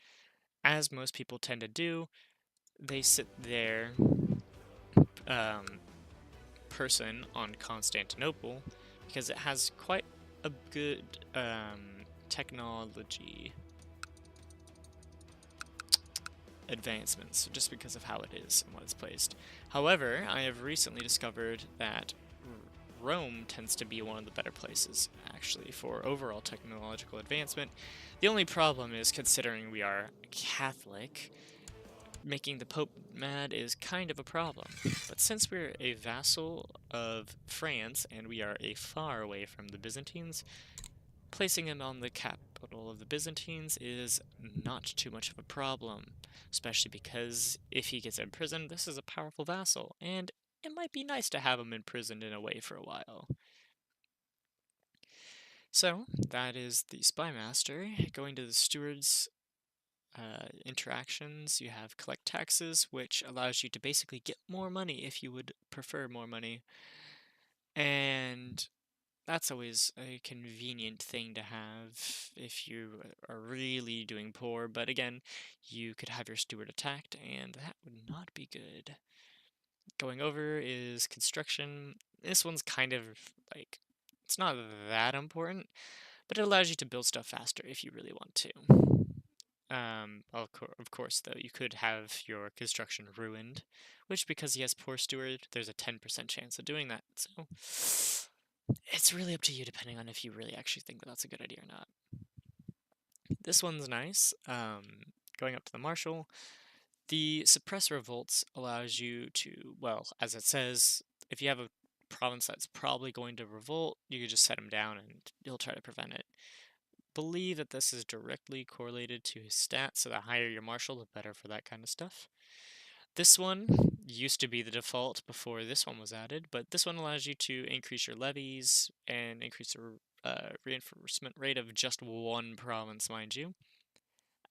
as most people tend to do, they sit their um, person on Constantinople because it has quite a good technology advancements, just because of how it is and what it's placed. However, I have recently discovered that Rome tends to be one of the better places, actually, for overall technological advancement. The only problem is, considering we are Catholic, making the Pope mad is kind of a problem. But since we're a vassal of France and we are a far away from the Byzantines, placing him on the capital of the Byzantines is not too much of a problem, especially because if he gets imprisoned, this is a powerful vassal, and it might be nice to have him imprisoned in a way for a while. So, that is the Spy Master. Going to the Stewards Interactions, you have Collect Taxes, which allows you to basically get more money if you would prefer more money. And that's always a convenient thing to have if you are really doing poor, but again, you could have your steward attacked, and that would not be good. Going over is construction. This one's kind of like, it's not that important, but it allows you to build stuff faster if you really want to. Of course, though, you could have your construction ruined, which, because he has poor steward, there's a 10% chance of doing that. So it's really up to you, depending on if you really actually think that that's a good idea or not. This one's nice. Going up to the Marshal, the Suppress Revolts allows you to, well, as it says, if you have a province that's probably going to revolt, you could just set him down and he'll try to prevent it. Believe that this is directly correlated to his stats, so the higher your Marshal, the better for that kind of stuff. This one used to be the default before this one was added, but this one allows you to increase your levies and increase the reinforcement rate of just one province, mind you.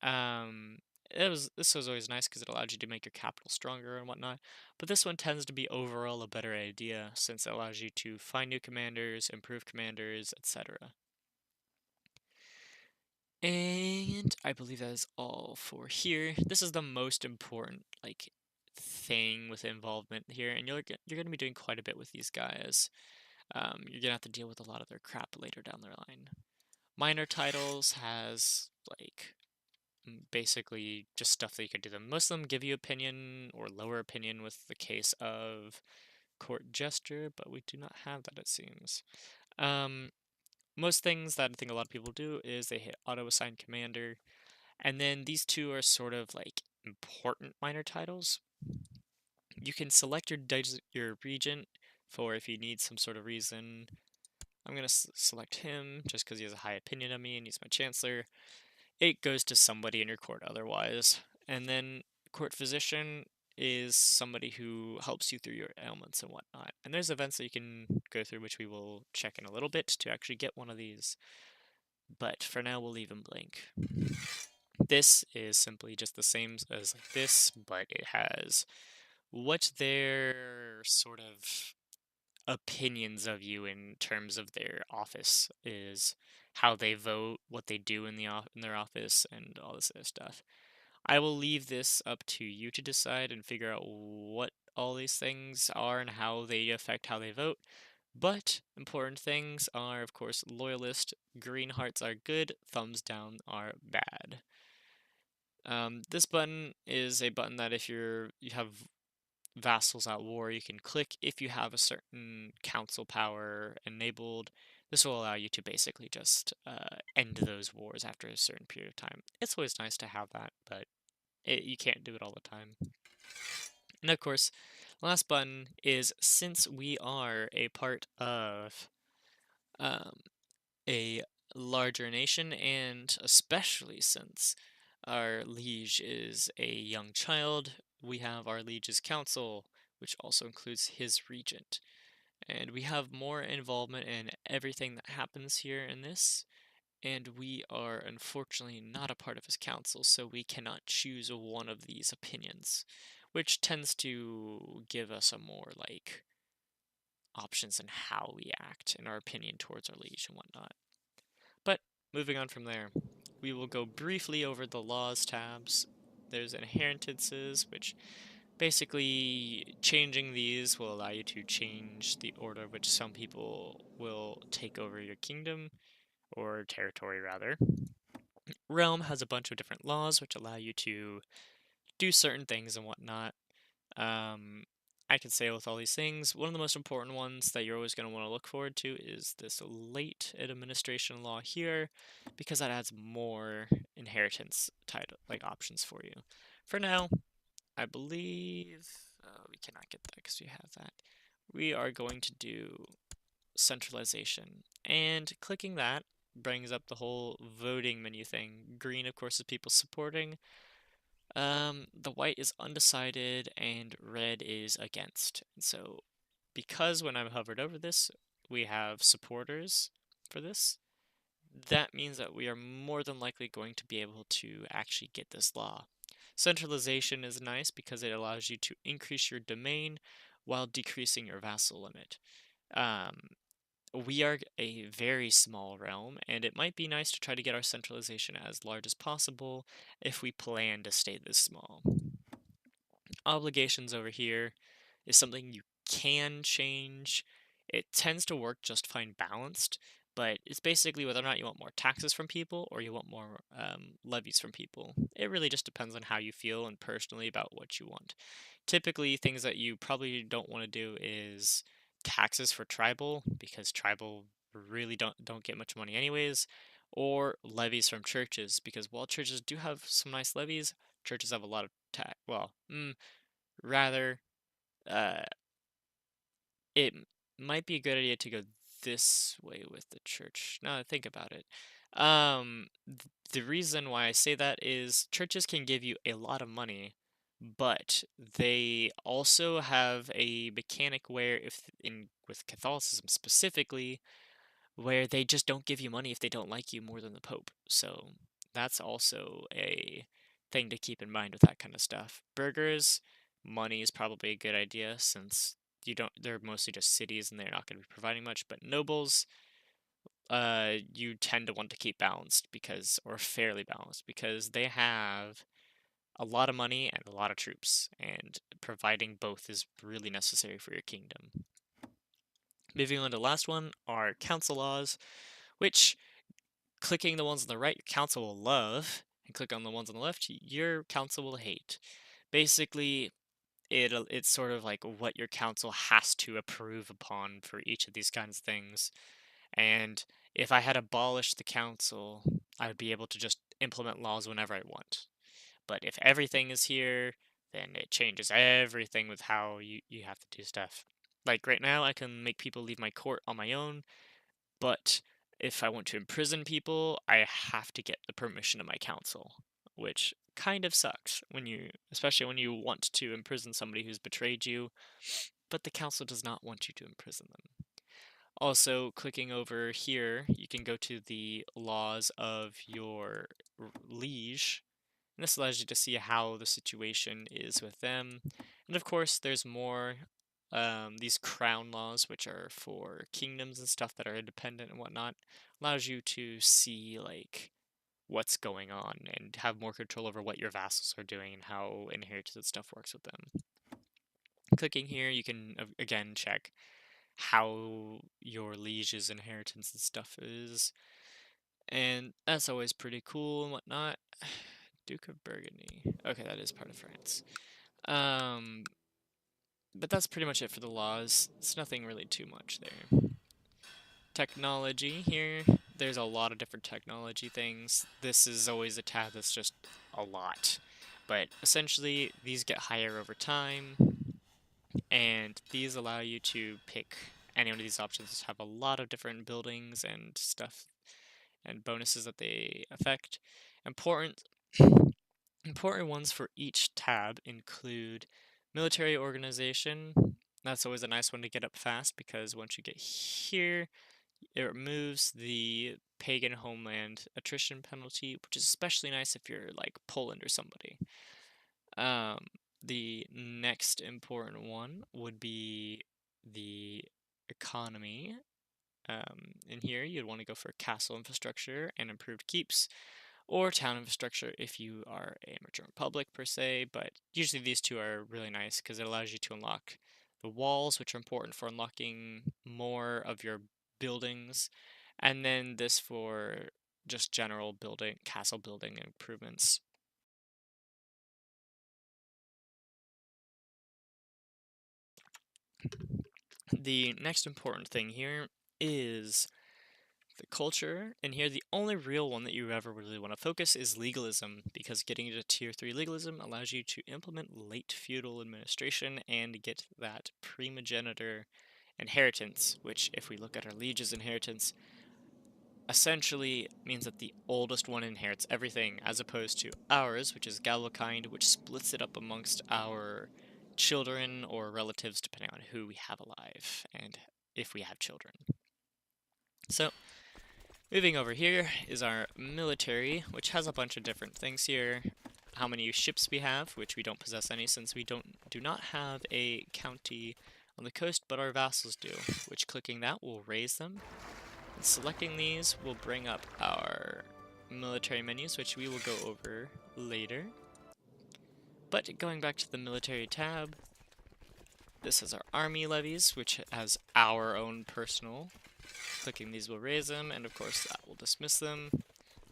This was always nice because it allowed you to make your capital stronger and whatnot, but this one tends to be overall a better idea since it allows you to find new commanders, improve commanders, etc. And I believe that is all for here. This is the most important, like, thing with involvement here, and you're gonna be doing quite a bit with these guys. You're gonna have to deal with a lot of their crap later down the line. Minor titles has, like, basically just stuff that you could do them. Most of them give you opinion or lower opinion with the case of Court Jester, but we do not have that, it seems. Most things that I think a lot of people do is they hit auto assign commander, and then these two are sort of like important minor titles. You can select your regent for if you need some sort of reason. I'm going to select him just because he has a high opinion of me and he's my chancellor. It goes to somebody in your court otherwise. And then court physician is somebody who helps you through your ailments and whatnot. And there's events that you can go through, which we will check in a little bit to actually get one of these. But for now, we'll leave them blank. This is simply just the same as like this, but it has what their sort of opinions of you in terms of their office is, how they vote, what they do in their office, and all this other stuff. I will leave this up to you to decide and figure out what all these things are and how they affect how they vote. But important things are, of course, loyalist. Green hearts are good, thumbs down are bad. This button is a button that if you have vassals at war, you can click if you have a certain council power enabled. This will allow you to basically just end those wars after a certain period of time. It's always nice to have that, but You can't do it all the time. And of course, last button is, since we are a part of um, a larger nation, and especially since our liege is a young child, we have our liege's council, which also includes his regent. And we have more involvement in everything that happens here in this, and we are unfortunately not a part of his council, so we cannot choose one of these opinions, which tends to give us a more, like, options in how we act in our opinion towards our liege and whatnot. But moving on from there, we will go briefly over the laws tabs. There's inheritances, which basically changing these will allow you to change the order which some people will take over your kingdom, or territory rather. Realm has a bunch of different laws which allow you to do certain things and whatnot. I can say with all these things, one of the most important ones that you're always going to want to look forward to is this late administration law here, because that adds more inheritance title like options for you. For now, I believe we cannot get that because we have that. We are going to do centralization, and clicking that brings up the whole voting menu thing. Green, of course, is people supporting. The white is undecided, and red is against. And so, because when I've hovered over this, we have supporters for this, that means that we are more than likely going to be able to actually get this law. Centralization is nice because it allows you to increase your domain while decreasing your vassal limit. Um, we are a very small realm, and it might be nice to try to get our centralization as large as possible if we plan to stay this small. Obligations over here is something you can change. It tends to work just fine balanced, but it's basically whether or not you want more taxes from people or you want more levies from people. It really just depends on how you feel and personally about what you want. Typically, things that you probably don't want to do is taxes for tribal, because tribal really don't get much money anyways, or levies from churches, because while churches do have some nice levies, churches have a lot of tax. Well, rather, uh, it might be a good idea to go this way with the church. Now that I think about it. The reason why I say that is churches can give you a lot of money, but they also have a mechanic where, if in with Catholicism specifically, where they just don't give you money if they don't like you more than the Pope. So that's also a thing to keep in mind with that kind of stuff. Burgers, money is probably a good idea, since they're mostly just cities and they're not going to be providing much. But nobles, you tend to want to keep balanced, or fairly balanced, because they have a lot of money and a lot of troops, and providing both is really necessary for your kingdom. Moving on to the last one are council laws, which, clicking the ones on the right, your council will love, and click on the ones on the left, your council will hate. Basically, it's sort of like what your council has to approve upon for each of these kinds of things. And if I had abolished the council, I would be able to just implement laws whenever I want. But if everything is here, then it changes everything with how you have to do stuff. Like right now, I can make people leave my court on my own, but if I want to imprison people, I have to get the permission of my council, which kind of sucks especially when you want to imprison somebody who's betrayed you, but the council does not want you to imprison them. Also, clicking over here, you can go to the laws of your liege, and this allows you to see how the situation is with them. And of course, there's more these crown laws, which are for kingdoms and stuff that are independent and whatnot, allows you to see like what's going on and have more control over what your vassals are doing and how inheritance and stuff works with them. Clicking here, you can again check how your liege's inheritance and stuff is, and that's always pretty cool and whatnot. Duke of Burgundy. Okay, that is part of France. Um, but that's pretty much it for the laws. It's nothing really too much there. Technology here. There's a lot of different technology things. This is always a tab that's just a lot. But essentially, these get higher over time, and these allow you to pick any one of these options have a lot of different buildings and stuff and bonuses that they affect. Important important ones for each tab include military organization. That's always a nice one to get up fast because once you get here, it removes the pagan homeland attrition penalty, which is especially nice if you're like Poland or somebody. The next important one would be the economy. In here, you'd want to go for castle infrastructure and improved keeps, or town infrastructure if you are a merchant republic per se, but usually these two are really nice because it allows you to unlock the walls, which are important for unlocking more of your buildings, and then this for just general building, castle building improvements. The next important thing here is the culture, and here the only real one that you ever really want to focus is legalism, because getting to tier 3 legalism allows you to implement late feudal administration and get that primogenitor inheritance, which if we look at our liege's inheritance, essentially means that the oldest one inherits everything, as opposed to ours, which is Gallokind, which splits it up amongst our children or relatives depending on who we have alive and if we have children. So moving over here is our military, which has a bunch of different things here. How many ships we have, which we don't possess any since we do not have a county on the coast, but our vassals do, which clicking that will raise them. And selecting these will bring up our military menus, which we will go over later. But going back to the military tab, this is our army levies, which has our own personal. Clicking these will raise them, and of course that will dismiss them.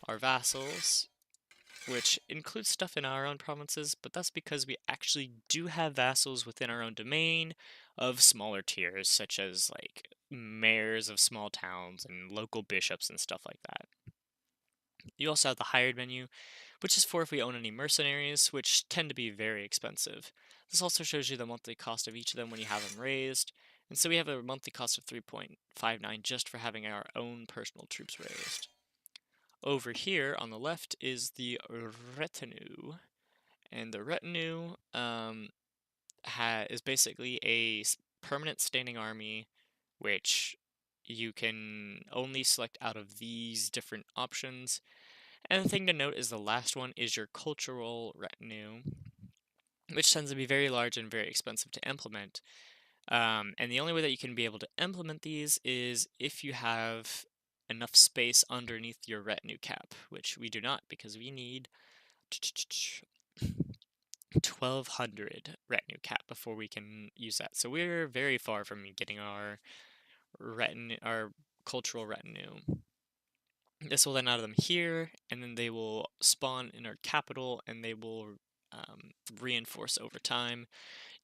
Our vassals, which includes stuff in our own provinces, but that's because we actually do have vassals within our own domain of smaller tiers, such as like mayors of small towns and local bishops and stuff like that. You also have the hired menu, which is for if we own any mercenaries, which tend to be very expensive. This also shows you the monthly cost of each of them when you have them raised, and so we have a monthly cost of 3.59 just for having our own personal troops raised. Over here on the left is the Retinue, and the Retinue is basically a permanent standing army, which you can only select out of these different options. And the thing to note is the last one is your cultural retinue, which tends to be very large and very expensive to implement. And the only way that you can be able to implement these is if you have enough space underneath your retinue cap, which we do not because we need 1200 retinue cap before we can use that. So we're very far from getting our retinue, our cultural retinue. This will then add them here, and then they will spawn in our capital, and they will reinforce over time.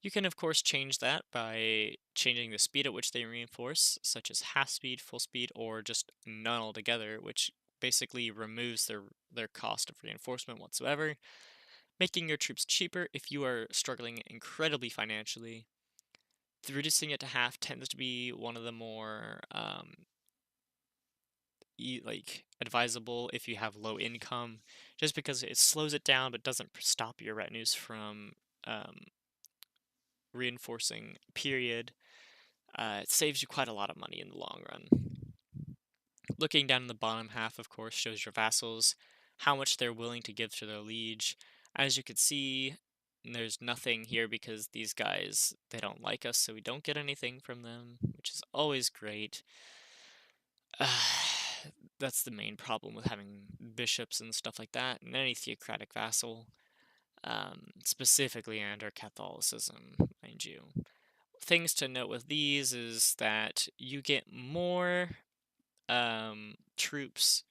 You can, of course, change that by changing the speed at which they reinforce, such as half speed, full speed, or just none altogether, which basically removes their cost of reinforcement whatsoever, making your troops cheaper if you are struggling incredibly financially. Reducing it to half tends to be one of the more advisable if you have low income, just because it slows it down but doesn't stop your retinues from reinforcing, period. It saves you quite a lot of money in the long run. Looking down in the bottom half, of course, shows your vassals, how much they're willing to give to their liege. As you can see, there's nothing here because these guys, they don't like us, so we don't get anything from them, which is always great. That's the main problem with having bishops and stuff like that, and any theocratic vassal, specifically under Catholicism, mind you. Things to note with these is that you get more troops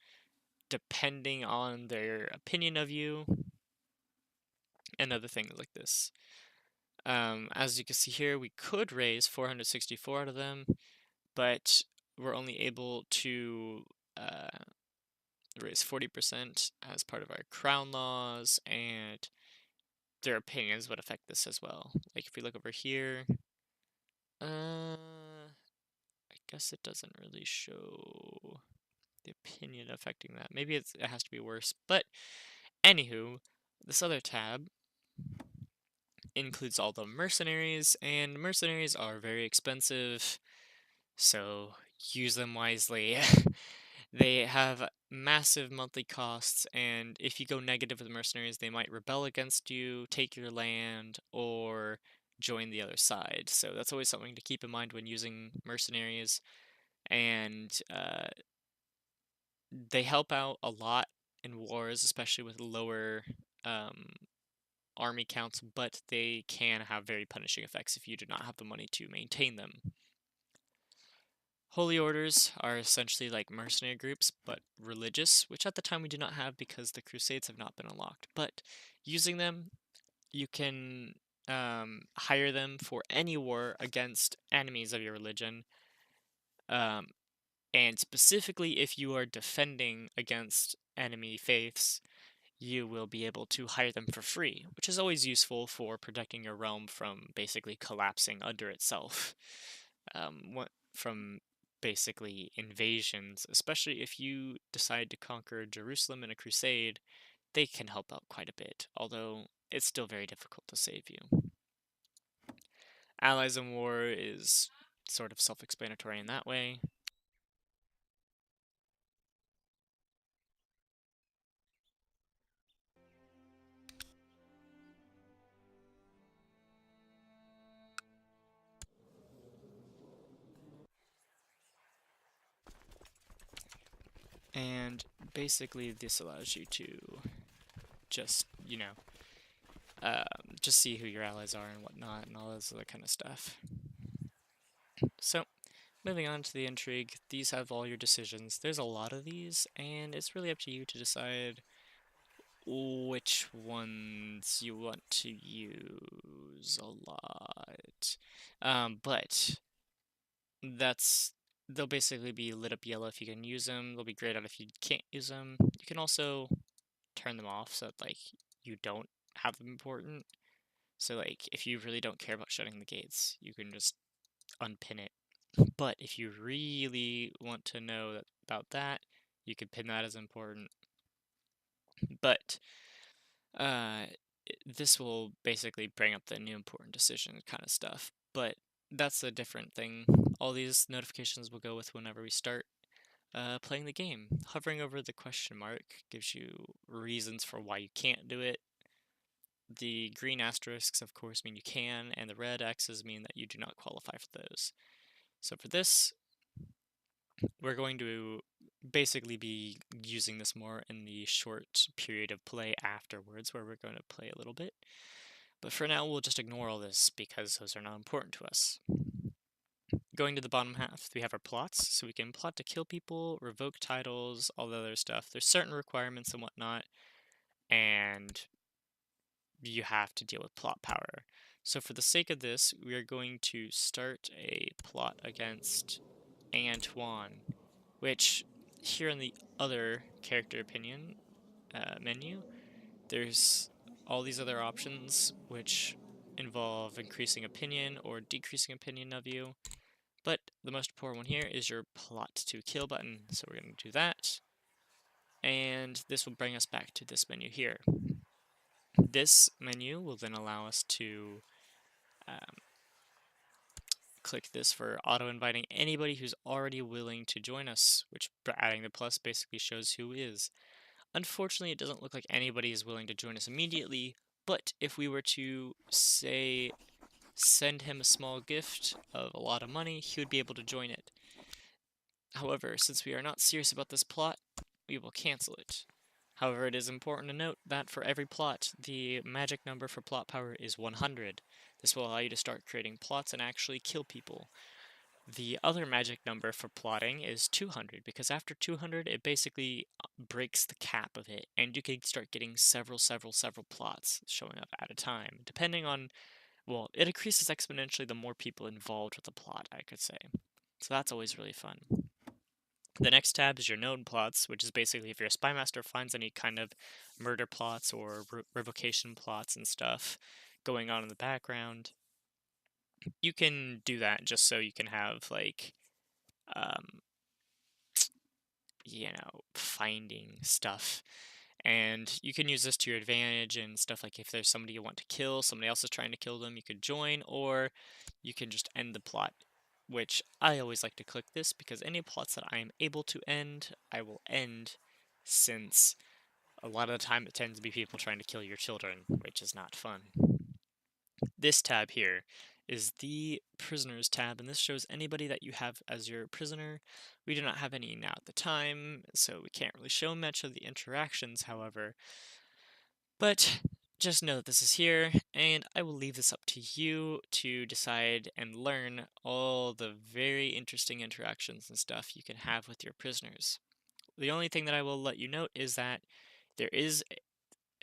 depending on their opinion of you, and other things like this. As you can see here, we could raise 464 out of them, but we're only able to raise 40% as part of our crown laws, and their opinions would affect this as well. Like if we look over here, I guess it doesn't really show the opinion affecting that. Maybe it has to be worse. But anywho, this other tab includes all the mercenaries, and mercenaries are very expensive, so use them wisely. They have massive monthly costs, and if you go negative with mercenaries, they might rebel against you, take your land, or join the other side. So that's always something to keep in mind when using mercenaries. And they help out a lot in wars, especially with lower um, army counts, but they can have very punishing effects if you do not have the money to maintain them. Holy orders are essentially like mercenary groups, but religious, which at the time we do not have because the Crusades have not been unlocked. But using them, you can hire them for any war against enemies of your religion. And specifically, if you are defending against enemy faiths, you will be able to hire them for free, which is always useful for protecting your realm from basically collapsing under itself. From basically invasions, especially if you decide to conquer Jerusalem in a crusade, they can help out quite a bit, although it's still very difficult to save you. Allies in war is sort of self-explanatory in that way. And basically this allows you to just, just see who your allies are and whatnot and all this other kind of stuff. So, moving on to the Intrigue, these have all your decisions. There's a lot of these, and it's really up to you to decide which ones you want to use a lot. But they'll basically be lit up yellow if you can use them. They'll be grayed out if you can't use them. You can also turn them off so that, like, you don't have them important. So, like, if you really don't care about shutting the gates, you can just unpin it. But if you really want to know about that, you can pin that as important. But this will basically bring up the new important decision kind of stuff. But that's a different thing. All these notifications will go with whenever we start playing the game. Hovering over the question mark gives you reasons for why you can't do it. The green asterisks, of course, mean you can, and the red X's mean that you do not qualify for those. So for this, we're going to basically be using this more in the short period of play afterwards, where we're going to play a little bit. But for now, we'll just ignore all this because those are not important to us. Going to the bottom half, we have our plots, so we can plot to kill people, revoke titles, all the other stuff. There's certain requirements and whatnot, and you have to deal with plot power. So for the sake of this, we are going to start a plot against Antoine, which here in the other character opinion menu, there's all these other options which involve increasing opinion or decreasing opinion of you. But the most important one here is your plot to kill button. So we're going to do that. And this will bring us back to this menu here. This menu will then allow us to click this for auto-inviting anybody who's already willing to join us, which adding the plus basically shows who is. Unfortunately, it doesn't look like anybody is willing to join us immediately, but if we were to, say, send him a small gift of a lot of money, he would be able to join it. However, since we are not serious about this plot, we will cancel it. However, it is important to note that for every plot, the magic number for plot power is 100. This will allow you to start creating plots and actually kill people. The other magic number for plotting is 200, because after 200, it basically breaks the cap of it, and you can start getting several plots showing up at a time, depending on, well, it increases exponentially the more people involved with the plot, I could say. So that's always really fun. The next tab is your known plots, which is basically if your spy master finds any kind of murder plots or revocation plots and stuff going on in the background, you can do that just so you can have like um, finding stuff. And you can use this to your advantage and stuff like if there's somebody you want to kill, somebody else is trying to kill them, you could join, or you can just end the plot, which I always like to click this because any plots that I am able to end, I will end, since a lot of the time it tends to be people trying to kill your children, which is not fun. This tab here is the prisoners tab, and this shows anybody that you have as your prisoner. We do not have any now at the time, so we can't really show much of the interactions, however. But just know that this is here, and I will leave this up to you to decide and learn all the very interesting interactions and stuff you can have with your prisoners. The only thing that I will let you note is that there is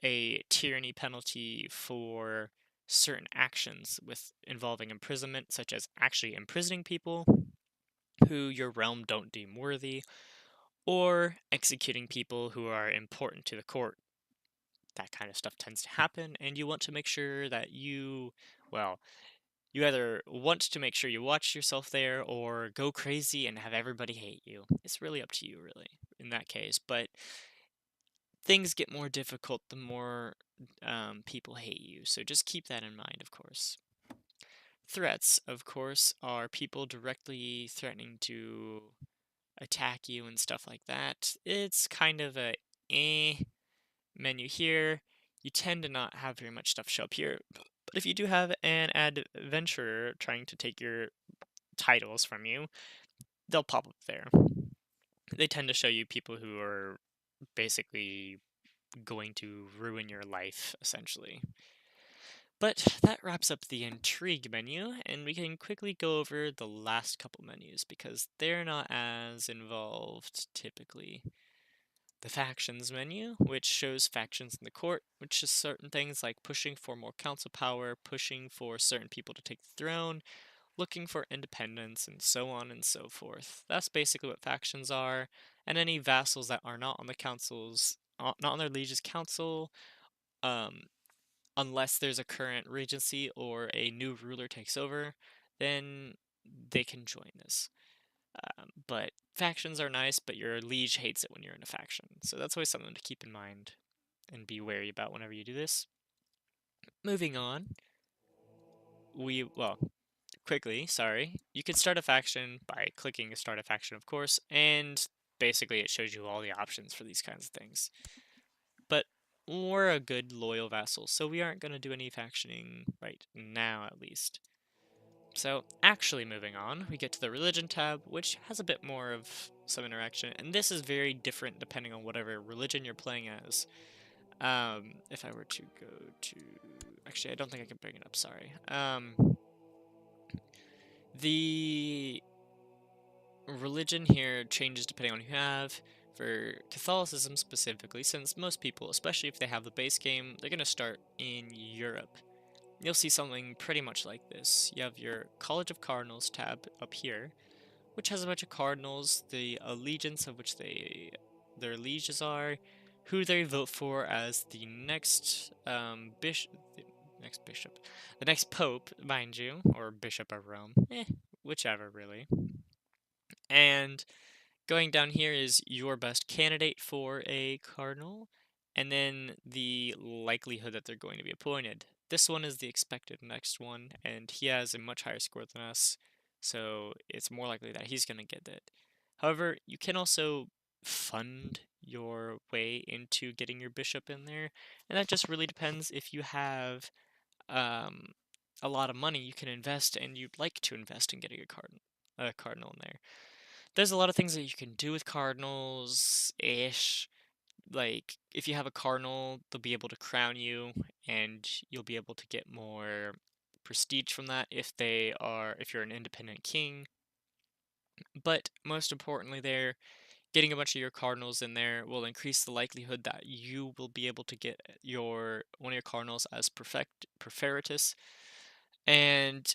a tyranny penalty for certain actions with involving imprisonment, such as actually imprisoning people who your realm don't deem worthy, or executing people who are important to the court. That kind of stuff tends to happen, and you want to make sure that well, you either want to make sure you watch yourself there or go crazy and have everybody hate you. It's really up to you, really, in that case. But things get more difficult the more people hate you, so just keep that in mind, of course. Threats, of course, are people directly threatening to attack you and stuff like that. It's kind of a menu here. You tend to not have very much stuff show up here, but if you do have an adventurer trying to take your titles from you, they'll pop up there. They tend to show you people who are basically going to ruin your life, essentially. But that wraps up the Intrigue menu, and we can quickly go over the last couple menus because they're not as involved typically. The Factions menu, which shows factions in the court, which is certain things like pushing for more council power, pushing for certain people to take the throne, looking for independence, and so on and so forth. That's basically what factions are, and any vassals that are not on the council's, not on their liege's council, um, unless there's a current regency or a new ruler takes over, then they can join this. But factions are nice, but your liege hates it when you're in a faction. So that's always something to keep in mind and be wary about whenever you do this. Moving on, quickly, sorry, you can start a faction by clicking start a faction, of course, and basically it shows you all the options for these kinds of things. But we're a good loyal vassal, so we aren't going to do any factioning right now, at least. So, actually moving on, we get to the religion tab, which has a bit more of some interaction, and this is very different depending on whatever religion you're playing as. If I were to go to... Actually, I don't think I can bring it up, sorry. The religion here changes depending on who you have. For Catholicism specifically, since most people, especially if they have the base game, they're going to start in Europe. You'll see something pretty much like this. You have your College of Cardinals tab up here, which has a bunch of cardinals, the allegiance of which their lieges are, who they vote for as the next the next pope, mind you, or bishop of Rome, whichever really. And going down here is your best candidate for a cardinal, and then the likelihood that they're going to be appointed. This one is the expected next one, and he has a much higher score than us, so it's more likely that he's going to get it. However, you can also fund your way into getting your bishop in there, and that just really depends if you have a lot of money you can invest and you'd like to invest in getting a cardinal in there. There's a lot of things that you can do with cardinals-ish. Like, if you have a cardinal, they'll be able to crown you, and you'll be able to get more prestige from that if you're an independent king. But most importantly there, getting a bunch of your cardinals in there will increase the likelihood that you will be able to get one of your cardinals as Proferitus. And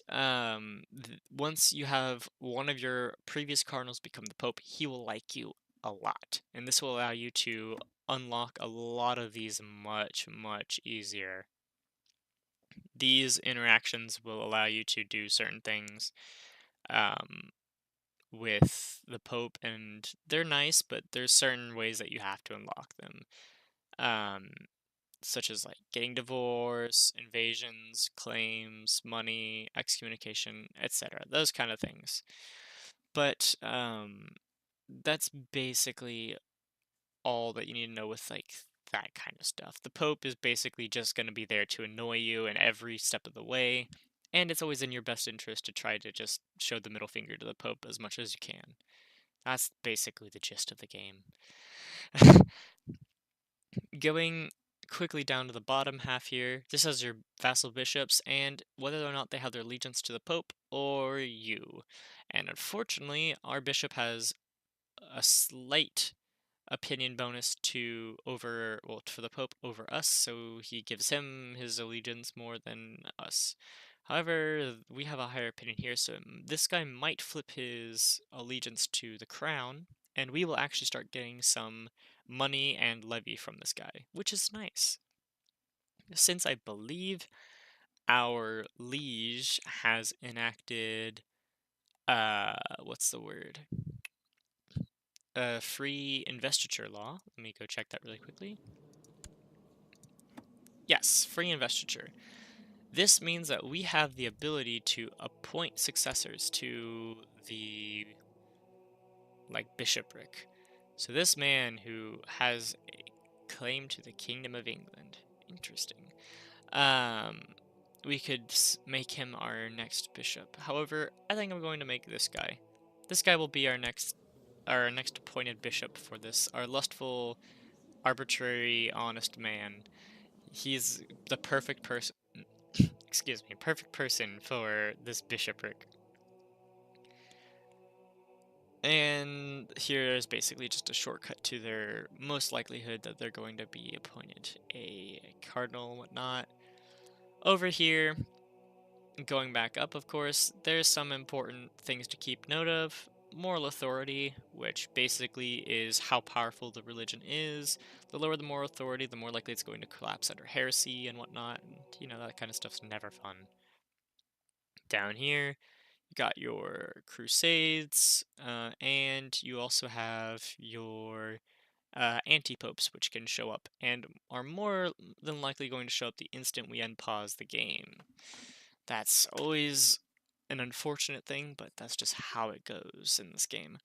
once you have one of your previous cardinals become the Pope, he will like you a lot. And this will allow you to unlock a lot of these much, much easier. These interactions will allow you to do certain things um, with the Pope, and they're nice, but there's certain ways that you have to unlock them. Um, Such as like getting divorce, invasions, claims, money, excommunication, etc. Those kind of things. But that's basically all that you need to know with like that kind of stuff. The Pope is basically just going to be there to annoy you in every step of the way, and it's always in your best interest to try to just show the middle finger to the Pope as much as you can. That's basically the gist of the game. Going quickly down to the bottom half here, this has your vassal bishops and whether or not they have their allegiance to the Pope or you. And unfortunately, our bishop has a slight opinion bonus to over, well, for the Pope over us, so he gives him his allegiance more than us. However, we have a higher opinion here, so this guy might flip his allegiance to the crown, and we will actually start getting some money and levy from this guy, which is nice. Since I believe our liege has enacted, what's the word? A free investiture law. Let me go check that really quickly. Yes, free investiture. This means that we have the ability to appoint successors to the, like, bishopric. So this man who has a claim to the Kingdom of England. Interesting. Um, we could make him our next bishop. However, I think I'm going to make this guy. This guy will be our next appointed bishop for this, our lustful, arbitrary, honest man. He's the perfect person. Excuse me, perfect person for this bishopric. And here is basically just a shortcut to their most likelihood that they're going to be appointed a cardinal and whatnot. Over here, going back up, of course, there's some important things to keep note of. Moral authority, which basically is how powerful the religion is. The lower the moral authority, the more likely it's going to collapse under heresy and whatnot. And, you know, that kind of stuff's never fun. Down here, you got your Crusades, and you also have your anti-popes, which can show up and are more than likely going to show up the instant we unpause the game. That's always an unfortunate thing, but that's just how it goes in this game.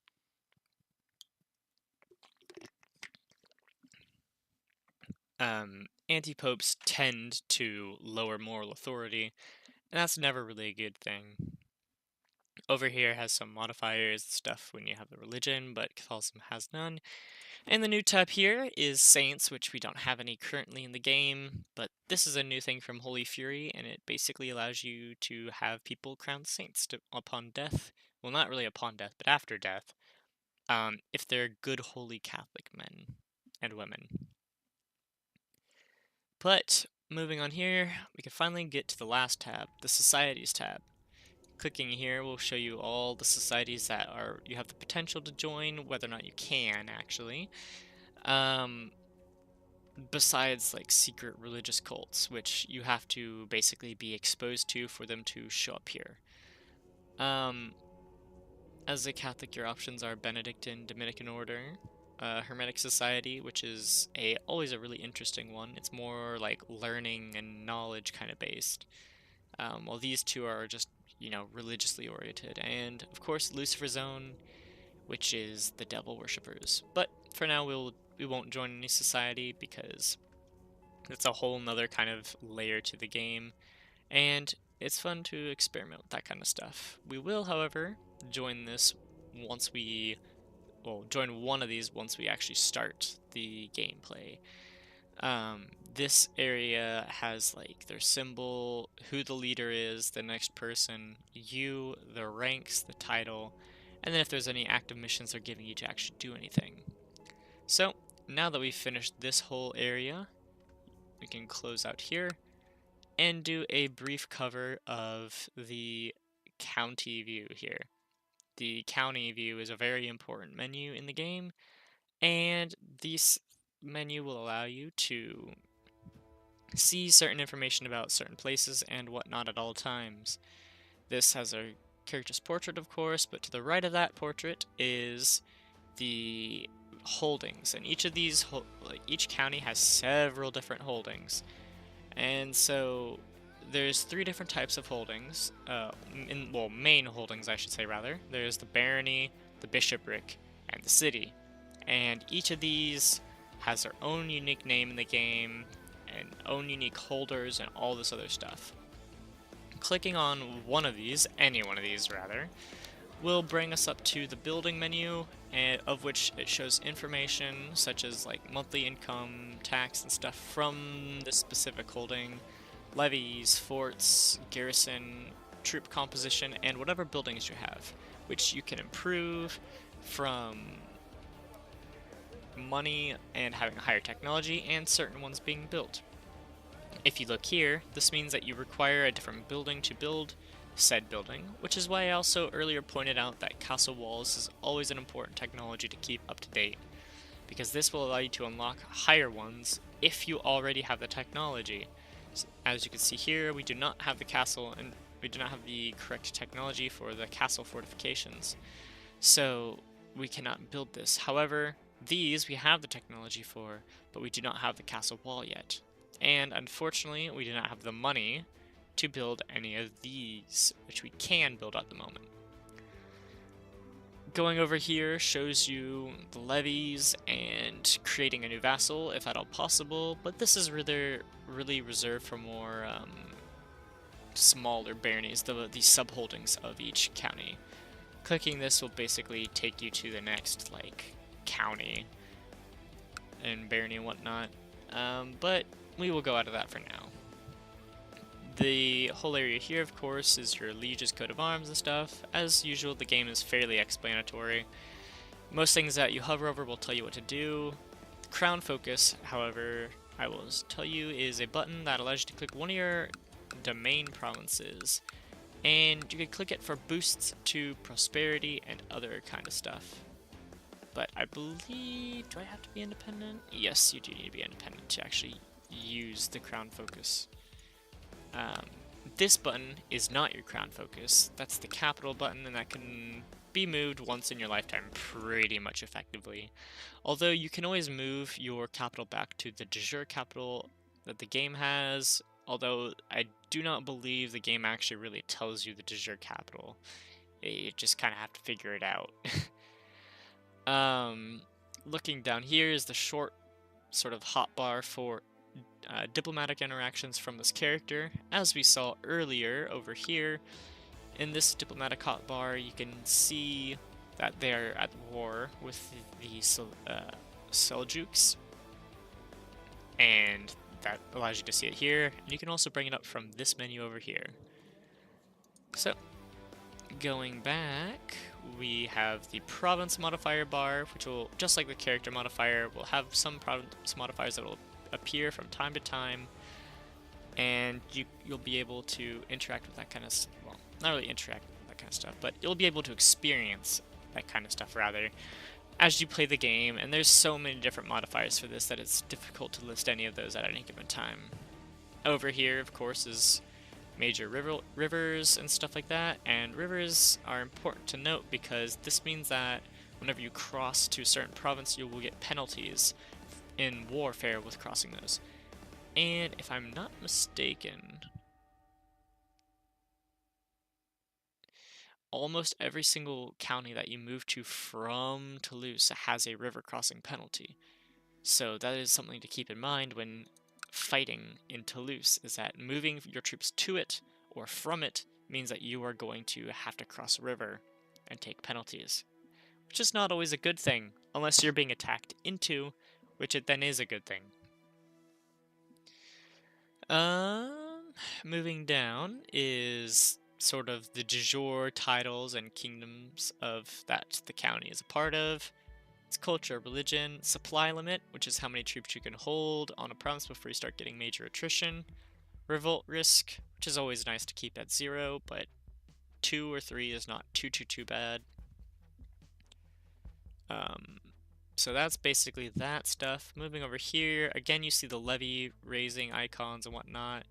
Anti-popes tend to lower moral authority, and that's never really a good thing. Over here has some modifiers stuff when you have the religion, but Catholicism has none. And the new tab here is Saints, which we don't have any currently in the game, but this is a new thing from Holy Fury, and it basically allows you to have people crowned saints upon death. Well, not really upon death, but after death, if they're good holy Catholic men and women. But moving on here, we can finally get to the last tab, the Societies tab. Clicking here will show you all the societies that you have the potential to join, whether or not you can actually. Besides like secret religious cults, which you have to basically be exposed to for them to show up here. As a Catholic, your options are Benedictine, Dominican Order, Hermetic Society, which is always a really interesting one. It's more like learning and knowledge kind of based. While these two are just, you know, religiously oriented. And of course, Lucifer's Own, which is the devil worshippers. But for now, we won't join any society because it's a whole nother kind of layer to the game, and it's fun to experiment with that kind of stuff. We will, however, join this once we, well, join one of these once we actually start the gameplay. This area has like their symbol, who the leader is, the next person, you, the ranks, the title, and then if there's any active missions they're giving you to actually do anything. So, now that we've finished this whole area, we can close out here. and do a brief cover of the county view here. The county view is a very important menu in the game, and this menu will allow you to see certain information about certain places and whatnot at all times. This has a character's portrait, of course, but to the right of that portrait is the holdings, and each of these, each county has several different holdings, and so there's 3 different types of holdings, main holdings I should say rather. There's the barony, the bishopric, and the city, and each of these has their own unique name in the game, and own unique holders, and all this other stuff. Clicking on one of these, any one of these rather, will bring us up to the building menu, and of which it shows information such as like monthly income, tax, and stuff from the specific holding, levies, forts, garrison, troop composition, and whatever buildings you have, which you can improve from money and having higher technology and certain ones being built. If you look here, this means that you require a different building to build said building, which is why I also earlier pointed out that castle walls is always an important technology to keep up to date, because this will allow you to unlock higher ones if you already have the technology. So, as you can see here, we do not have the castle, and we do not have the correct technology for the castle fortifications, so we cannot build this. However, these we have the technology for, but we do not have the castle wall yet. And unfortunately, we do not have the money to build any of these, which we can build at the moment. Going over here shows you the levies and creating a new vassal, if at all possible, but this is really reserved for more smaller baronies, the sub-holdings of each county. Clicking this will basically take you to the next, like, county and barony and whatnot, but we will go out of that for now. The whole area here, of course, is your liege's coat of arms and stuff. As usual, the game is fairly explanatory. Most things that you hover over will tell you what to do. The crown focus, however, I will tell you, is a button that allows you to click one of your domain provinces, and you can click it for boosts to prosperity and other kind of stuff. But I believe, do I have to be independent? Yes, you do need to be independent to actually use the crown focus. This button is not your crown focus. That's the capital button, and that can be moved once in your lifetime pretty much effectively. Although you can always move your capital back to the de jure capital that the game has, although I do not believe the game actually really tells you the de jure capital. You just kind of have to figure it out. Looking down here is the short sort of hotbar for diplomatic interactions from this character. As we saw earlier over here, in this diplomatic hotbar, you can see that they're at war with the Seljuks, and that allows you to see it here. And you can also bring it up from this menu over here. So, going back, we have the province modifier bar, which will, just like the character modifier, will have some province modifiers that will appear from time to time, and you'll be able to interact with that kind of well, not really interact with that kind of stuff, but you'll be able to experience that kind of stuff rather as you play the game. And there's so many different modifiers for this that it's difficult to list any of those at any given time. Over here, of course, is major rivers and stuff like that, and rivers are important to note because this means that whenever you cross to a certain province, you will get penalties in warfare with crossing those. And if I'm not mistaken, almost every single county that you move to from Toulouse has a river crossing penalty. So that is something to keep in mind when fighting in Toulouse, is that moving your troops to it or from it means that you are going to have to cross a river and take penalties, which is not always a good thing unless you're being attacked into, which it then is a good thing. Moving down is sort of the de jure titles and kingdoms of that the county is a part of. It's culture, religion, supply limit, which is how many troops you can hold on a province before you start getting major attrition, revolt risk, which is always nice to keep at 0, but 2 or 3 is not too bad. So that's basically that stuff. Moving over here, again you see the levy raising icons and whatnot.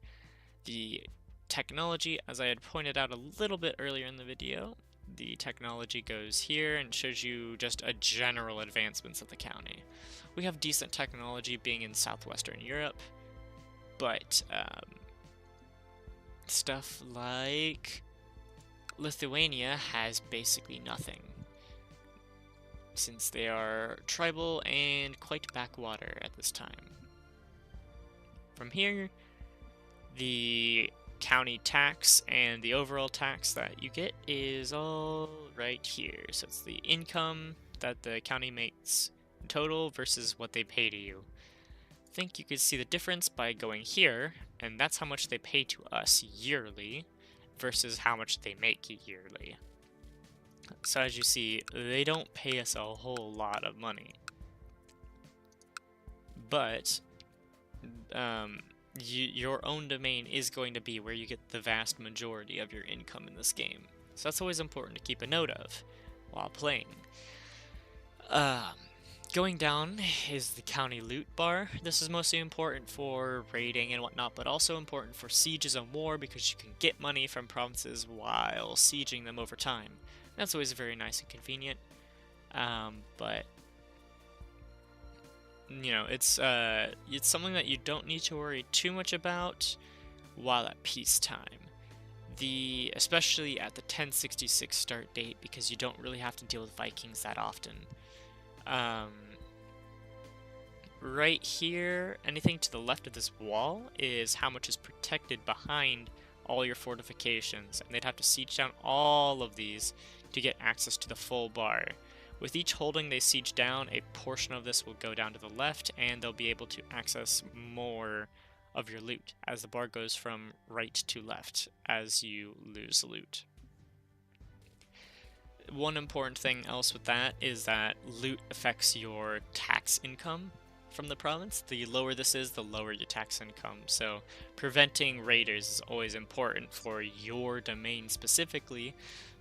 The technology, as I had pointed out a little bit earlier in the video, the technology goes here and shows you just a general advancements of the county. We have decent technology being in southwestern Europe, but stuff like Lithuania has basically nothing, since they are tribal and quite backwater at this time. From here, the county tax and the overall tax that you get is all right here. So it's the income that the county makes in total versus what they pay to you. I think you could see the difference by going here, and that's how much they pay to us yearly versus how much they make yearly. So as you see, they don't pay us a whole lot of money. But your own domain is going to be where you get the vast majority of your income in this game. So that's always important to keep a note of while playing. Going down is the county loot bar. This is mostly important for raiding and whatnot, but also important for sieges and war because you can get money from provinces while sieging them over time. That's always very nice and convenient, but you know, it's something that you don't need to worry too much about while at peacetime. Especially at the 1066 start date, because you don't really have to deal with Vikings that often. Right here, anything to the left of this wall is how much is protected behind all your fortifications, and they'd have to siege down all of these to get access to the full bar. With each holding they siege down, a portion of this will go down to the left, and they'll be able to access more of your loot, as the bar goes from right to left as you lose loot. One important thing else with that is that loot affects your tax income from the province. The lower this is, the lower your tax income. So preventing raiders is always important for your domain specifically,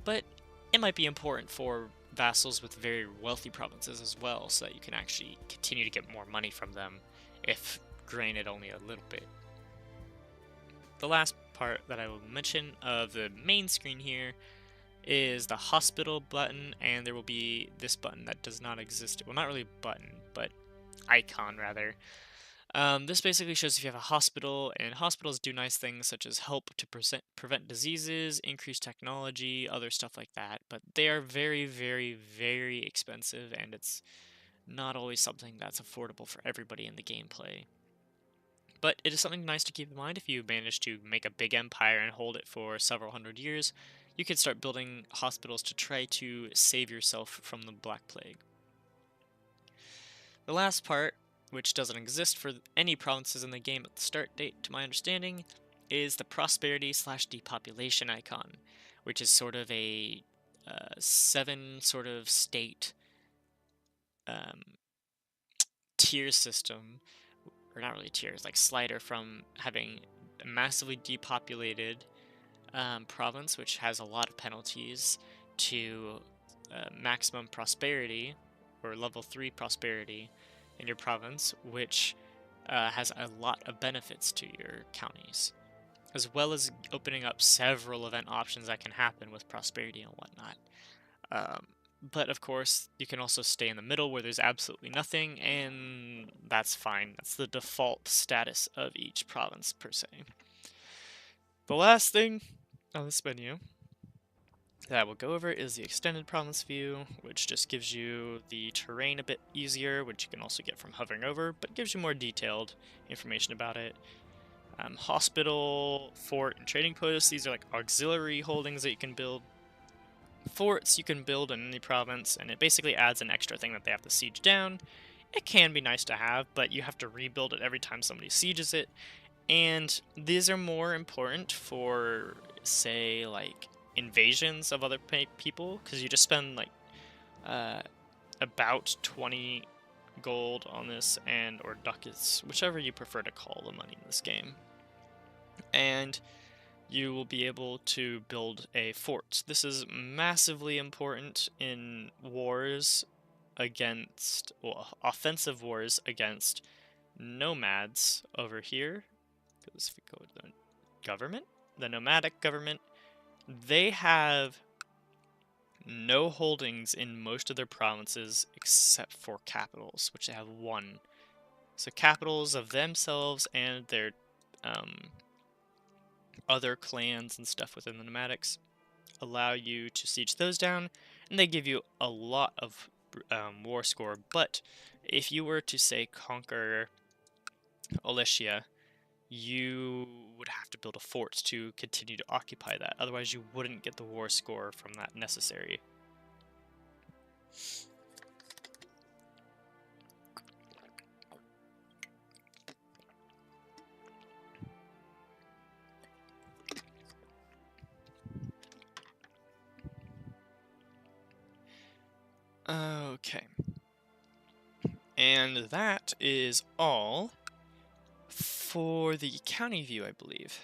but it might be important for vassals with very wealthy provinces as well, so that you can actually continue to get more money from them, if granted only a little bit. The last part that I will mention of the main screen here is the hospital button, and there will be this button that does not exist. Well, not really button, but icon rather. This basically shows if you have a hospital, and hospitals do nice things such as help to prevent diseases, increase technology, other stuff like that, but they are very, very, very expensive, and it's not always something that's affordable for everybody in the gameplay. But it is something nice to keep in mind. If you manage to make a big empire and hold it for several hundred years, you can start building hospitals to try to save yourself from the Black Plague. The last part, which doesn't exist for any provinces in the game at the start date, to my understanding, is the prosperity/depopulation icon, which is sort of a 7 sort of state tier system, or not really tiers, like slider from having a massively depopulated province, which has a lot of penalties, to maximum prosperity, or level 3 prosperity in your province, which has a lot of benefits to your counties, as well as opening up several event options that can happen with prosperity and whatnot. But of course, you can also stay in the middle where there's absolutely nothing, and that's fine. That's the default status of each province, per se. The last thing on this menu that we'll go over is the extended province view, which just gives you the terrain a bit easier, which you can also get from hovering over, but gives you more detailed information about it. Hospital, fort, and trading posts, these are like auxiliary holdings that you can build. Forts you can build in any province, and it basically adds an extra thing that they have to siege down. It can be nice to have, but you have to rebuild it every time somebody sieges it, and these are more important for, say, like, invasions of other people, because you just spend like about 20 gold on this, and or ducats, whichever you prefer to call the money in this game. and you will be able to build a fort. This is massively important in wars against, well, offensive wars against nomads over here. Because if we go to the government, the nomadic government, they have no holdings in most of their provinces except for capitals, which they have one. So capitals of themselves and their other clans and stuff within the nomadics allow you to siege those down, and they give you a lot of war score. But if you were to, say, conquer Alicia, you would have to build a fort to continue to occupy that. Otherwise, you wouldn't get the war score from that necessary. Okay. And that is all for the county view, I believe.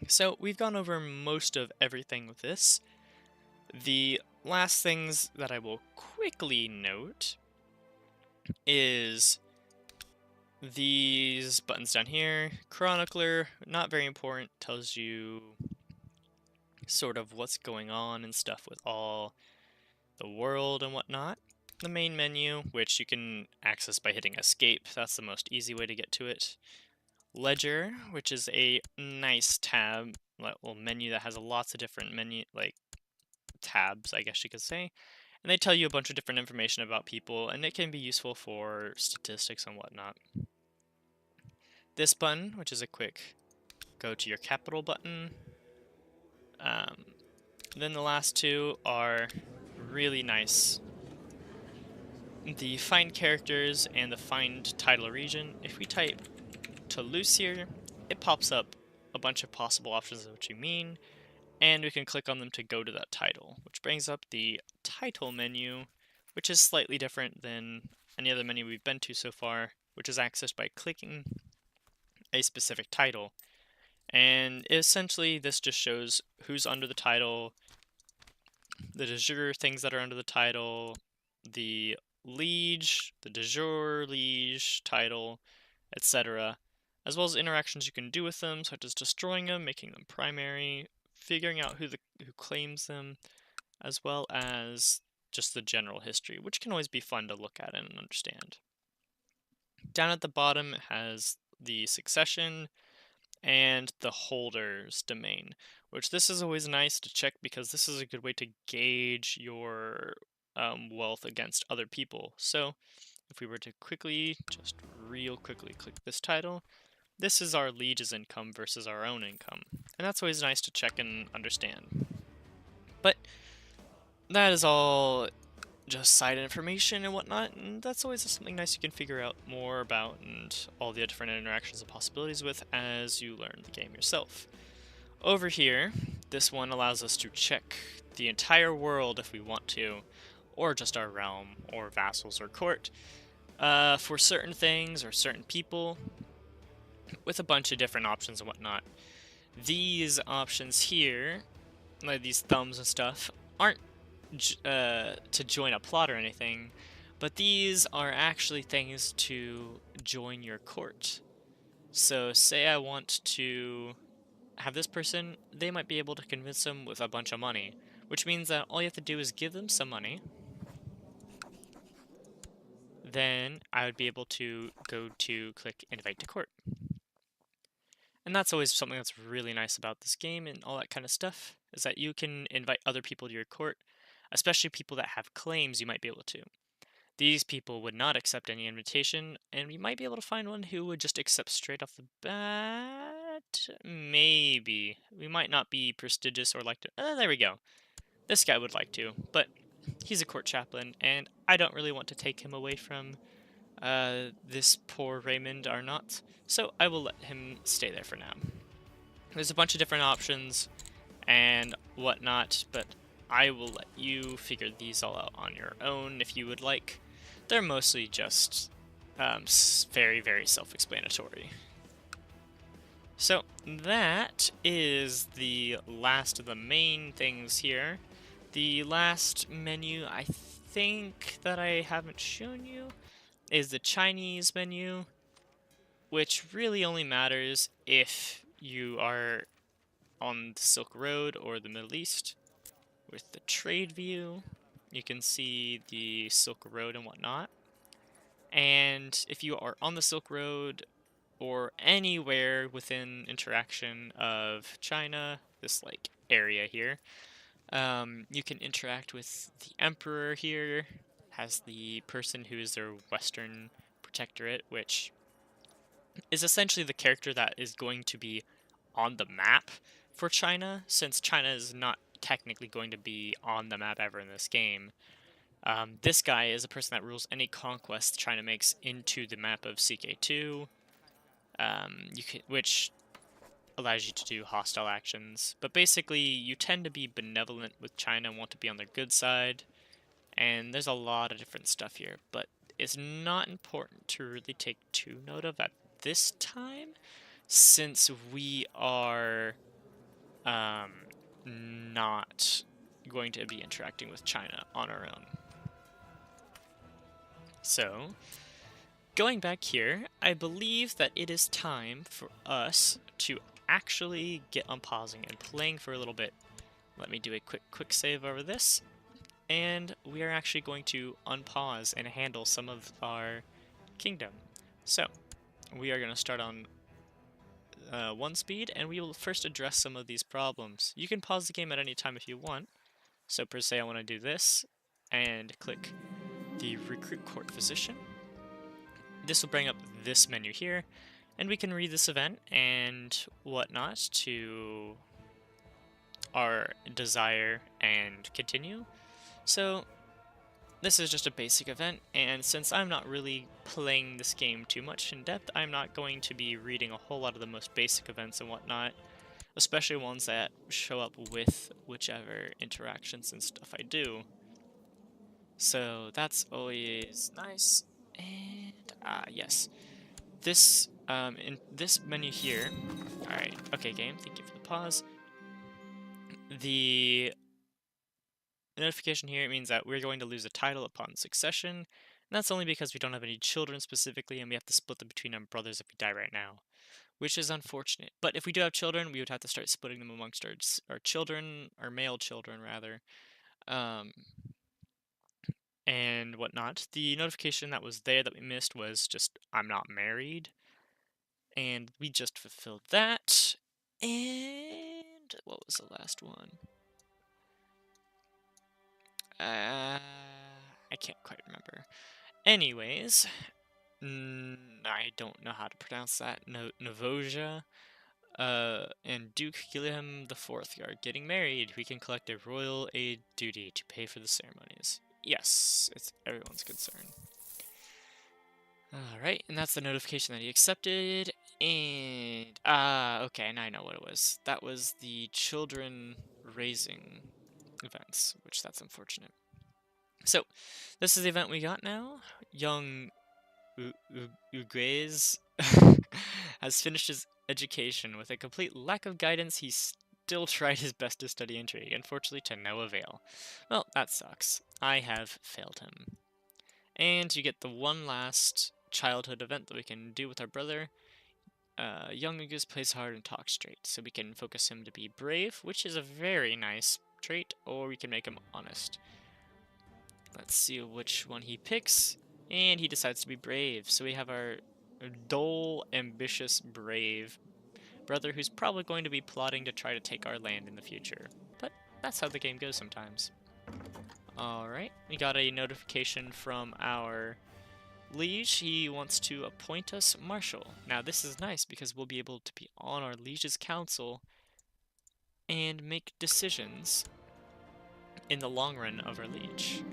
So we've gone over most of everything with this. The last things that I will quickly note is these buttons down here. Chronicler, not very important, tells you sort of what's going on and stuff with all the world and whatnot. The main menu, which you can access by hitting escape, that's the most easy way to get to it. Ledger, which is a nice tab, little menu that has lots of different menu, like tabs, I guess you could say. And they tell you a bunch of different information about people, and it can be useful for statistics and whatnot. This button, which is a quick go to your capital button. Then the last two are really nice. The find characters and the find title region. If we type Toulouse here, it pops up a bunch of possible options of what you mean, and we can click on them to go to that title, which brings up the title menu, which is slightly different than any other menu we've been to so far, which is accessed by clicking a specific title. And essentially this just shows who's under the title, the de jure things that are under the title, the liege, the de jure liege title, etc., as well as interactions you can do with them, such as destroying them, making them primary, figuring out who claims them, as well as just the general history, which can always be fun to look at and understand. Down at the bottom it has the succession and the holder's domain, which this is always nice to check because this is a good way to gauge your wealth against other people. So if we were to just real quickly click this title, this is our liege's income versus our own income, and that's always nice to check and understand. But that is all just side information and whatnot, and that's always something nice you can figure out more about and all the different interactions and possibilities with as you learn the game yourself. Over here, this one allows us to check the entire world if we want to, or just our realm, or vassals, or court, for certain things or certain people, with a bunch of different options and whatnot. These options here, like these thumbs and stuff, aren't to join a plot or anything, but these are actually things to join your court. So say I want to have this person, they might be able to convince them with a bunch of money, which means that all you have to do is give them some money. Then I would be able to go to click invite to court. And that's always something that's really nice about this game and all that kind of stuff, is that you can invite other people to your court, especially people that have claims you might be able to. These people would not accept any invitation, and we might be able to find one who would just accept straight off the bat. Maybe. We might not be prestigious or like to... there we go. This guy would like to, but he's a court chaplain, and I don't really want to take him away from this poor Raymond Arnott, so I will let him stay there for now. There's a bunch of different options and whatnot, but I will let you figure these all out on your own if you would like. They're mostly just very, very self-explanatory. So that is the last of the main things here. The last menu I think that I haven't shown you is the Chinese menu, which really only matters if you are on the Silk Road or the Middle East. With the trade view, you can see the Silk Road and whatnot. And if you are on the Silk Road or anywhere within interaction of China, this like area here, you can interact with the Emperor here, has the person who is their Western Protectorate, which is essentially the character that is going to be on the map for China, since China is not technically going to be on the map ever in this game. This guy is a person that rules any conquest China makes into the map of CK2, which allows you to do hostile actions. But basically, you tend to be benevolent with China and want to be on their good side, and there's a lot of different stuff here, but it's not important to really take too note of at this time, since we are not going to be interacting with China on our own. So, going back here, I believe that it is time for us to actually get unpausing and playing for a little bit. Let me do a quick save over this, and we are actually going to unpause and handle some of our kingdom. So, we are going to start on 1 speed, and we will first address some of these problems. You can pause the game at any time if you want. So per se, I want to do this, and click the Recruit Court Physician. This will bring up this menu here, and we can read this event and whatnot to our desire and continue. So this is just a basic event, and since I'm not really playing this game too much in depth, I'm not going to be reading a whole lot of the most basic events and whatnot, especially ones that show up with whichever interactions and stuff I do. So that's always nice. And yes, this in this menu here. All right, okay, game. Thank you for the pause. The notification here means that we're going to lose a title upon succession, and that's only because we don't have any children specifically, and we have to split them between our brothers if we die right now, which is unfortunate. But if we do have children, we would have to start splitting them amongst our children, our male children rather, and whatnot. The notification that was there that we missed was just I'm not married, and we just fulfilled that. And what was the last one? I can't quite remember. Anyways, I don't know how to pronounce that. Novosia, and Duke Guilhem IV are getting married. We can collect a royal aid duty to pay for the ceremonies. Yes, it's everyone's concern. Alright, and that's the notification that he accepted. And, okay, now I know what it was. That was the children raising events, which that's unfortunate. So, this is the event we got now. Young Uguez has finished his education. With a complete lack of guidance, he still tried his best to study Intrigue, unfortunately to no avail. Well, that sucks. I have failed him. And you get the one last childhood event that we can do with our brother. Young Uguez plays hard and talks straight, so we can focus him to be brave, which is a very nice trait, or we can make him honest. Let's see which one he picks, and he decides to be brave. So we have our dull, ambitious, brave brother who's probably going to be plotting to try to take our land in the future. But that's how the game goes sometimes. Alright, we got a notification from our liege. He wants to appoint us Marshal. Now this is nice because we'll be able to be on our liege's council and make decisions in the long run of our liege.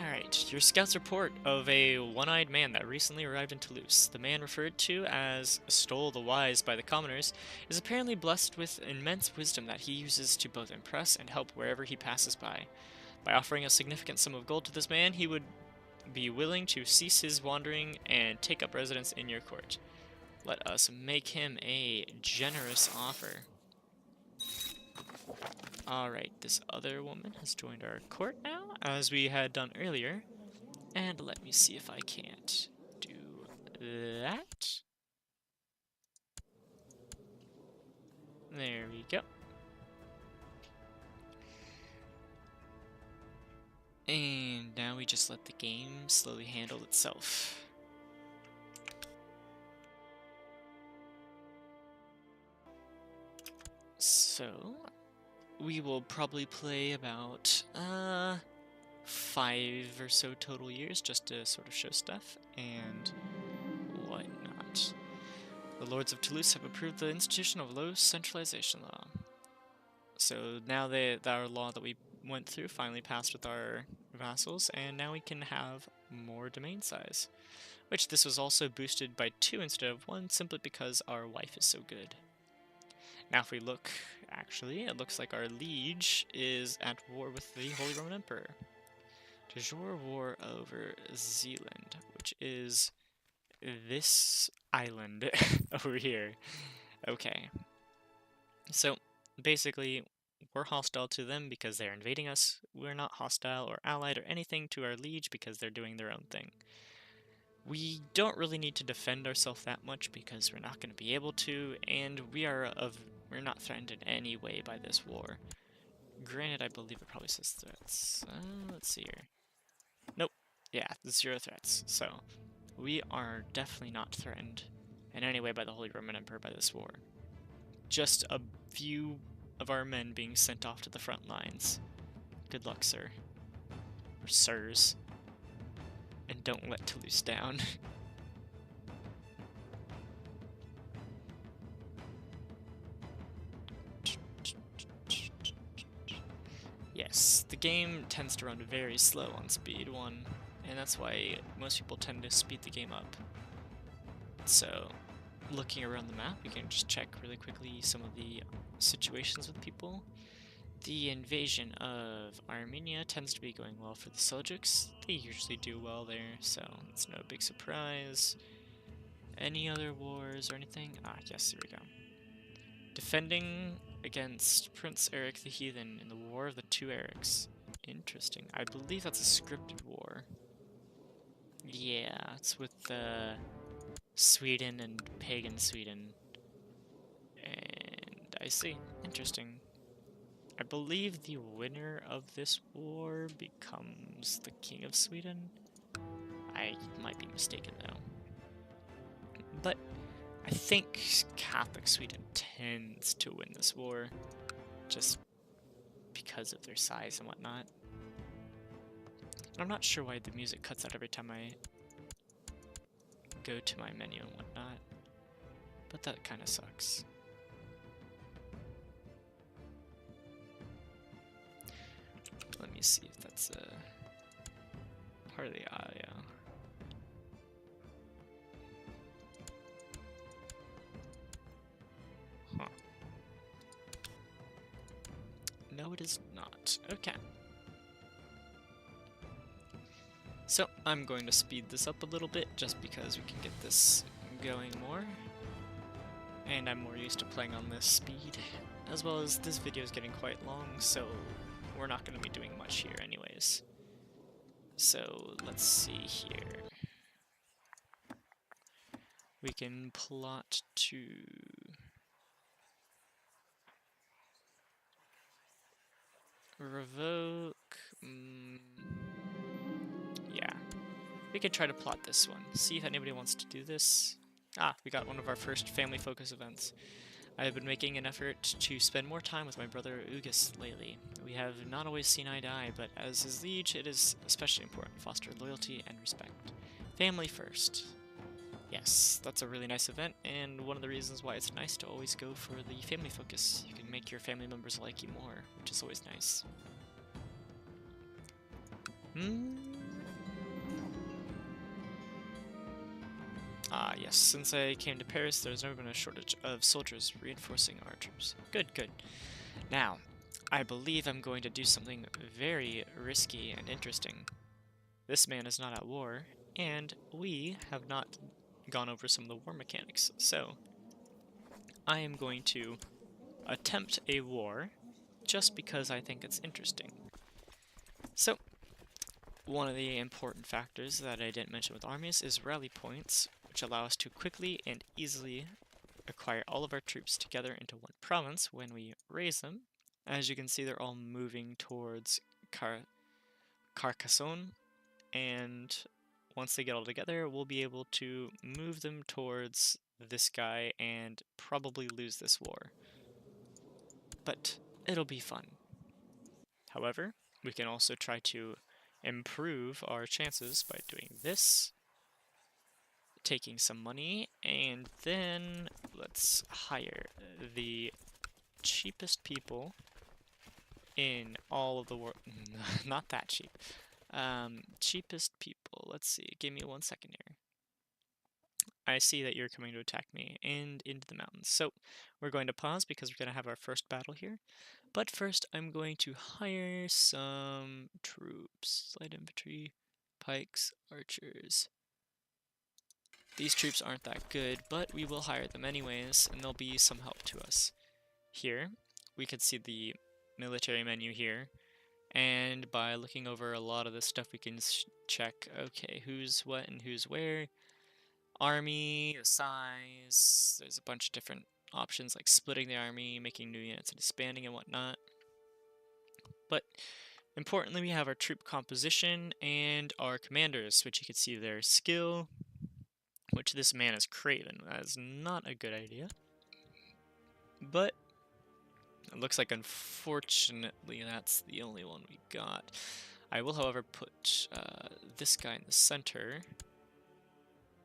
Alright, your scout's report of a one-eyed man that recently arrived in Toulouse. The man referred to as Stole the Wise by the commoners is apparently blessed with immense wisdom that he uses to both impress and help wherever he passes by. By offering a significant sum of gold to this man, he would be willing to cease his wandering and take up residence in your court. Let us make him a generous offer. Alright, this other woman has joined our court now, as we had done earlier. And let me see if I can't do that. There we go. And now we just let the game slowly handle itself. So, we will probably play about 5 or so total years just to sort of show stuff and whatnot. The Lords of Toulouse have approved the institution of low centralization law. So now our law that we went through finally passed with our vassals, and now we can have more domain size. Which this was also boosted by 2 instead of 1, simply because our wife is so good. Now if we look, actually, it looks like our liege is at war with the Holy Roman Emperor. De jure war over Zealand, which is this island over here. Okay. So, basically, we're hostile to them because they're invading us. We're not hostile or allied or anything to our liege because they're doing their own thing. We don't really need to defend ourselves that much because we're not going to be able to, and we're not threatened in any way by this war. Granted, I believe it probably says threats. Let's see here. Nope. Yeah, 0 threats. So, we are definitely not threatened in any way by the Holy Roman Emperor by this war. Just a few of our men being sent off to the front lines. Good luck, sir. Or sirs. And don't let Toulouse down. Yes, the game tends to run very slow on speed 1, and that's why most people tend to speed the game up. So, looking around the map, we can just check really quickly some of the situations with people. The invasion of Armenia tends to be going well for the Seljuks. They usually do well there, so it's no big surprise. Any other wars or anything? Ah, yes, here we go. Defending against Prince Eric the Heathen in the War of the Two Erics. Interesting. I believe that's a scripted war. Yeah, it's with Sweden and pagan Sweden. And I see. Interesting. I believe the winner of this war becomes the King of Sweden. I might be mistaken though. But I think Catholic Sweden tends to win this war, just because of their size and whatnot. I'm not sure why the music cuts out every time I go to my menu and whatnot, but that kind of sucks. Let me see if that's part of the audio. Huh. No, it is not. Okay. So, I'm going to speed this up a little bit just because we can get this going more. And I'm more used to playing on this speed, as well as this video is getting quite long, so we're not going to be doing much here anyways. So, let's see here. We can plot to... revoke... yeah. We could try to plot this one. See if anybody wants to do this. Ah, we got one of our first family focus events. I have been making an effort to spend more time with my brother Ugas lately. We have not always seen eye to eye, but as his liege, it is especially important to foster loyalty and respect. Family first. Yes, that's a really nice event, and one of the reasons why it's nice to always go for the family focus. You can make your family members like you more, which is always nice. Ah, yes, since I came to Paris, there's never been a shortage of soldiers reinforcing our troops. Good, good. Now, I believe I'm going to do something very risky and interesting. This man is not at war, and we have not gone over some of the war mechanics. So, I am going to attempt a war just because I think it's interesting. So, one of the important factors that I didn't mention with armies is rally points, which allow us to quickly and easily acquire all of our troops together into one province when we raise them. As you can see, they're all moving towards Carcassonne, and once they get all together, we'll be able to move them towards this guy and probably lose this war. But it'll be fun. However, we can also try to improve our chances by doing this, taking some money, and then let's hire the cheapest people in all of the world. Not that cheap. Cheapest people. Let's see. Give me 1 second here. I see that you're coming to attack me and into the mountains. So we're going to pause because we're going to have our first battle here. But first, I'm going to hire some troops. Light infantry, pikes, archers. These troops aren't that good, but we will hire them anyways, and they'll be some help to us. Here, we can see the military menu here, and by looking over a lot of this stuff, we can check, okay, who's what and who's where. Army, size, there's a bunch of different options like splitting the army, making new units and disbanding and whatnot. But importantly, we have our troop composition and our commanders, which you can see their skill, which this man is Craven. That is not a good idea. But it looks like, unfortunately, that's the only one we got. I will, however, put this guy in the center.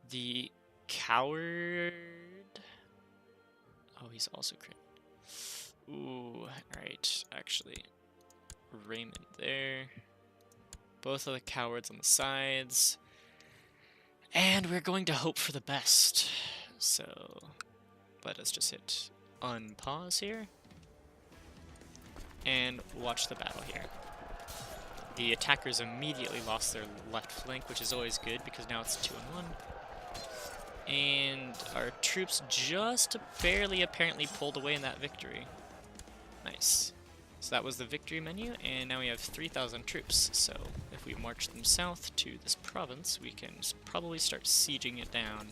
The coward. Oh, he's also Craven. Ooh, right. Actually, Raymond there. Both of the cowards on the sides. And we're going to hope for the best. So, let us just hit unpause here. And watch the battle here. The attackers immediately lost their left flank, which is always good because now it's 2-1. And our troops just barely apparently pulled away in that victory. Nice. So that was the victory menu, and now we have 3,000 troops. So if we march them south to this province, we can probably start sieging it down.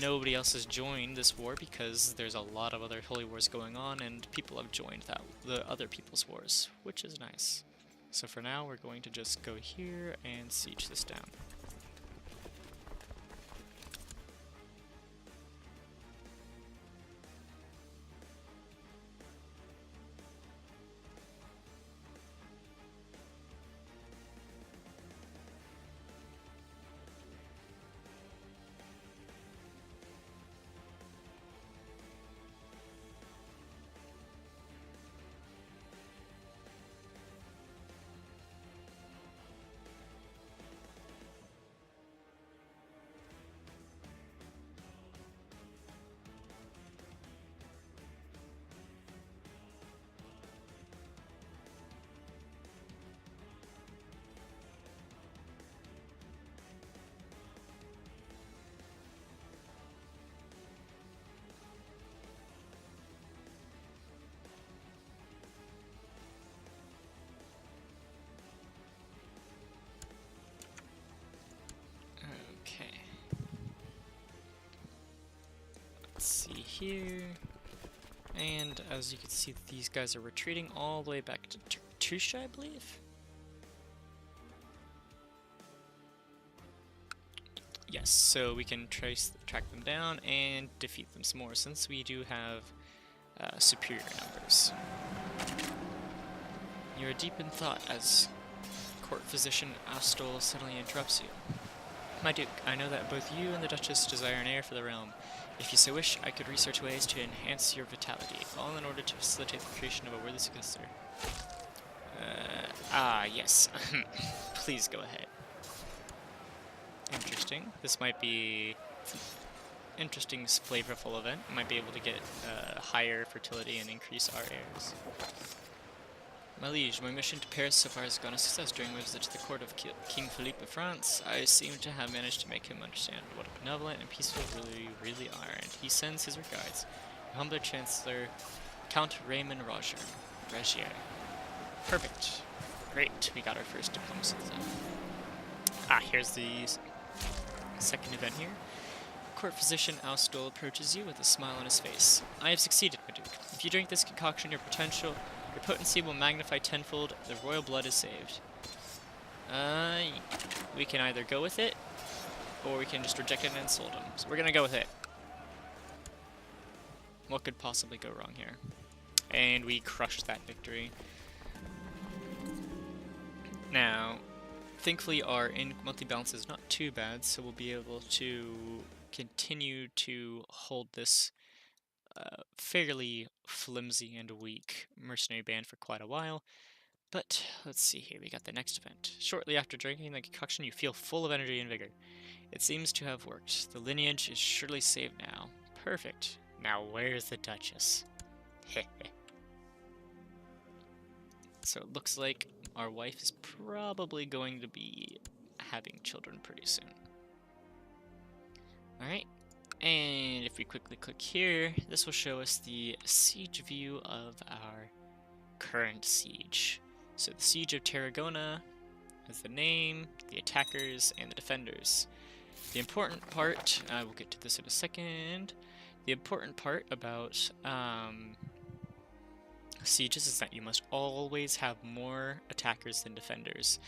Nobody else has joined this war because there's a lot of other holy wars going on, and people have joined the other people's wars, which is nice. So for now, we're going to just go here and siege this down. See here, and as you can see, these guys are retreating all the way back to Tusha, I believe. Yes, so we can track them down and defeat them some more, since we do have superior numbers. You are deep in thought as court physician Astol suddenly interrupts you. My Duke, I know that both you and the Duchess desire an heir for the realm. If you so wish, I could research ways to enhance your vitality, all in order to facilitate the creation of a worthy successor. Yes. Please go ahead. Interesting. This might be an interesting, flavorful event. Might be able to get higher fertility and increase our heirs. My liege, my mission to Paris so far has gone a success. During my visit to the court of King Philippe of France, I seem to have managed to make him understand what a benevolent and peaceful really are, and he sends his regards. Your humble Chancellor, Count Raymond Rogier. Perfect. Great, we got our first diplomacy. Here's the second event here. Court physician Austol approaches you with a smile on his face. I have succeeded, my duke. If you drink this concoction, your potency will magnify tenfold. The royal blood is saved. We can either go with it, or we can just reject it and insult him. So we're gonna go with it. What could possibly go wrong here? And we crushed that victory. Now, thankfully our monthly balance is not too bad, so we'll be able to continue to hold this fairly flimsy and weak mercenary band for quite a while. But let's see here, we got the next event. Shortly after drinking the concoction, you feel full of energy and vigor. It seems to have worked. The lineage is surely saved now. Perfect. Now where's the Duchess? So it looks like our wife is probably going to be having children pretty soon. Alright, and if we quickly click here, this will show us the siege view of our current siege. So the Siege of Tarragona has the name, the attackers, and the defenders. The important part, we'll get to this in a second, the important part about sieges is that you must always have more attackers than defenders.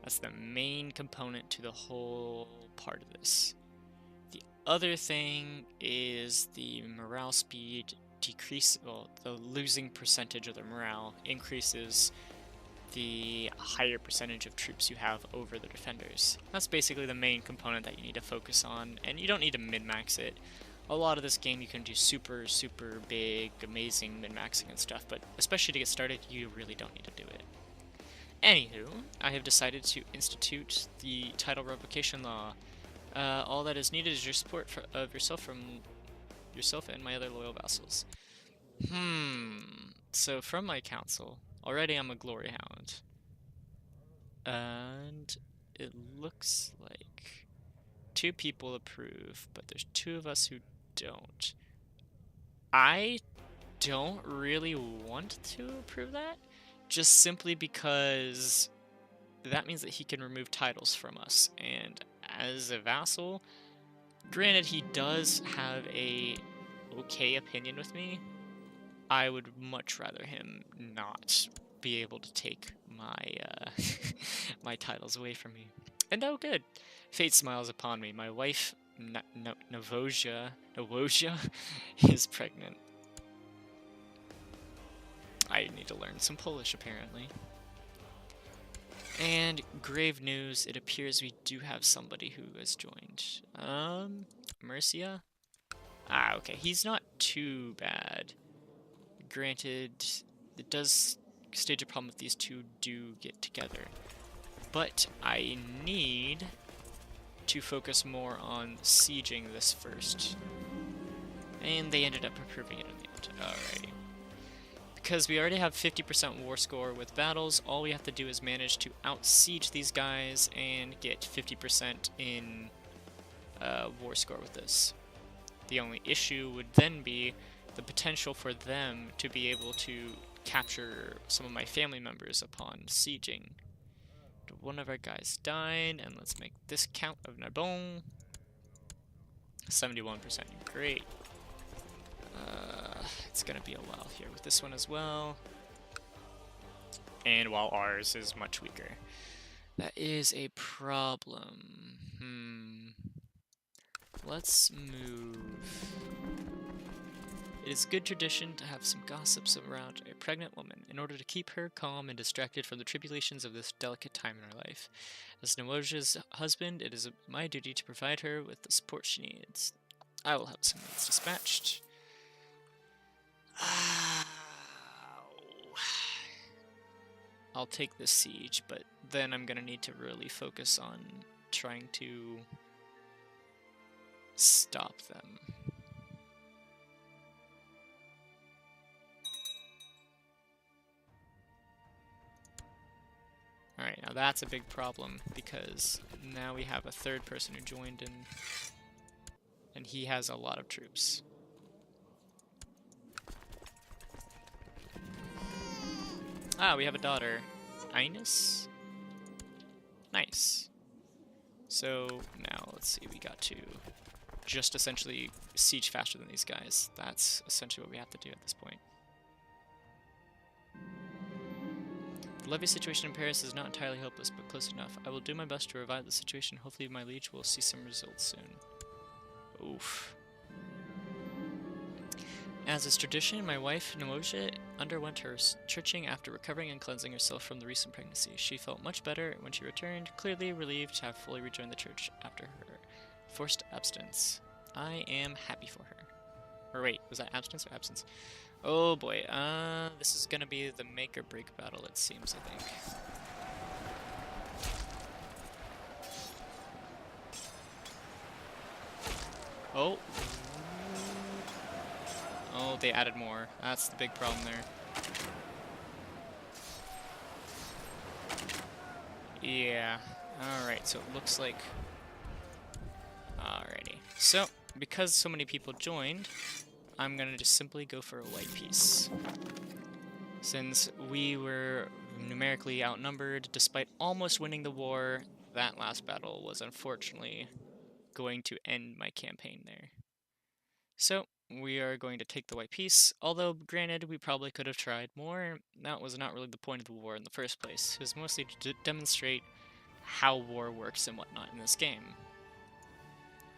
That's the main component to the whole part of this. The other thing is the morale speed decrease, well, the losing percentage of the morale increases the higher percentage of troops you have over the defenders. That's basically the main component that you need to focus on, and you don't need to min-max it. A lot of this game you can do super big, amazing min-maxing and stuff, but especially to get started, you really don't need to do it. Anywho, I have decided to institute the title revocation law. All that is needed is your support of yourself and my other loyal vassals. So from my council, already I'm a glory hound. And it looks like 2 people approve, but there's 2 of us who don't. I don't really want to approve that, just simply because that means that he can remove titles from us, and as a vassal, granted he does have a okay opinion with me, I would much rather him not be able to take my my titles away from me. And oh good, fate smiles upon me. My wife, Nowosia, is pregnant. I need to learn some Polish, apparently. And grave news, it appears we do have somebody who has joined. Mercia? Okay, he's not too bad. Granted, it does stage a problem if these 2 do get together. But I need to focus more on sieging this first. And they ended up approving it in the end. Alright. Because we already have 50% war score with battles, all we have to do is manage to out-siege these guys and get 50% in war score with this. The only issue would then be the potential for them to be able to capture some of my family members upon sieging. One of our guys died, and let's make this Count of Narbonne 71%. Great. It's gonna be a while here with this one as well. And while ours is much weaker. That is a problem. Let's move. It is good tradition to have some gossips around a pregnant woman in order to keep her calm and distracted from the tribulations of this delicate time in her life. As Nawosia's husband, it is my duty to provide her with the support she needs. I will have some needs dispatched. I'll take the siege, but then I'm gonna need to really focus on trying to stop them. Now that's a big problem, because now we have a third person who joined in, and he has a lot of troops. Ah, we have a daughter. Ines? Nice. So now let's see, we got to just essentially siege faster than these guys. That's essentially what we have to do at this point. The levy situation in Paris is not entirely hopeless, but close enough. I will do my best to revive the situation. Hopefully my liege will see some results soon. Oof. As is tradition, my wife, Nemoja, underwent her churching after recovering and cleansing herself from the recent pregnancy. She felt much better when she returned, clearly relieved to have fully rejoined the church after her forced abstinence. I am happy for her. Or wait, was that abstinence or absence? Oh boy, this is gonna be the make or break battle, it seems, I think. Oh. Oh, they added more. That's the big problem there. Yeah. Alright, so it looks like... Alrighty. So, because so many people joined, I'm gonna just simply go for a white piece. Since we were numerically outnumbered, despite almost winning the war, that last battle was unfortunately going to end my campaign there. So, we are going to take the white piece, although granted we probably could have tried more. That was not really the point of the war in the first place. It was mostly to demonstrate how war works and whatnot in this game.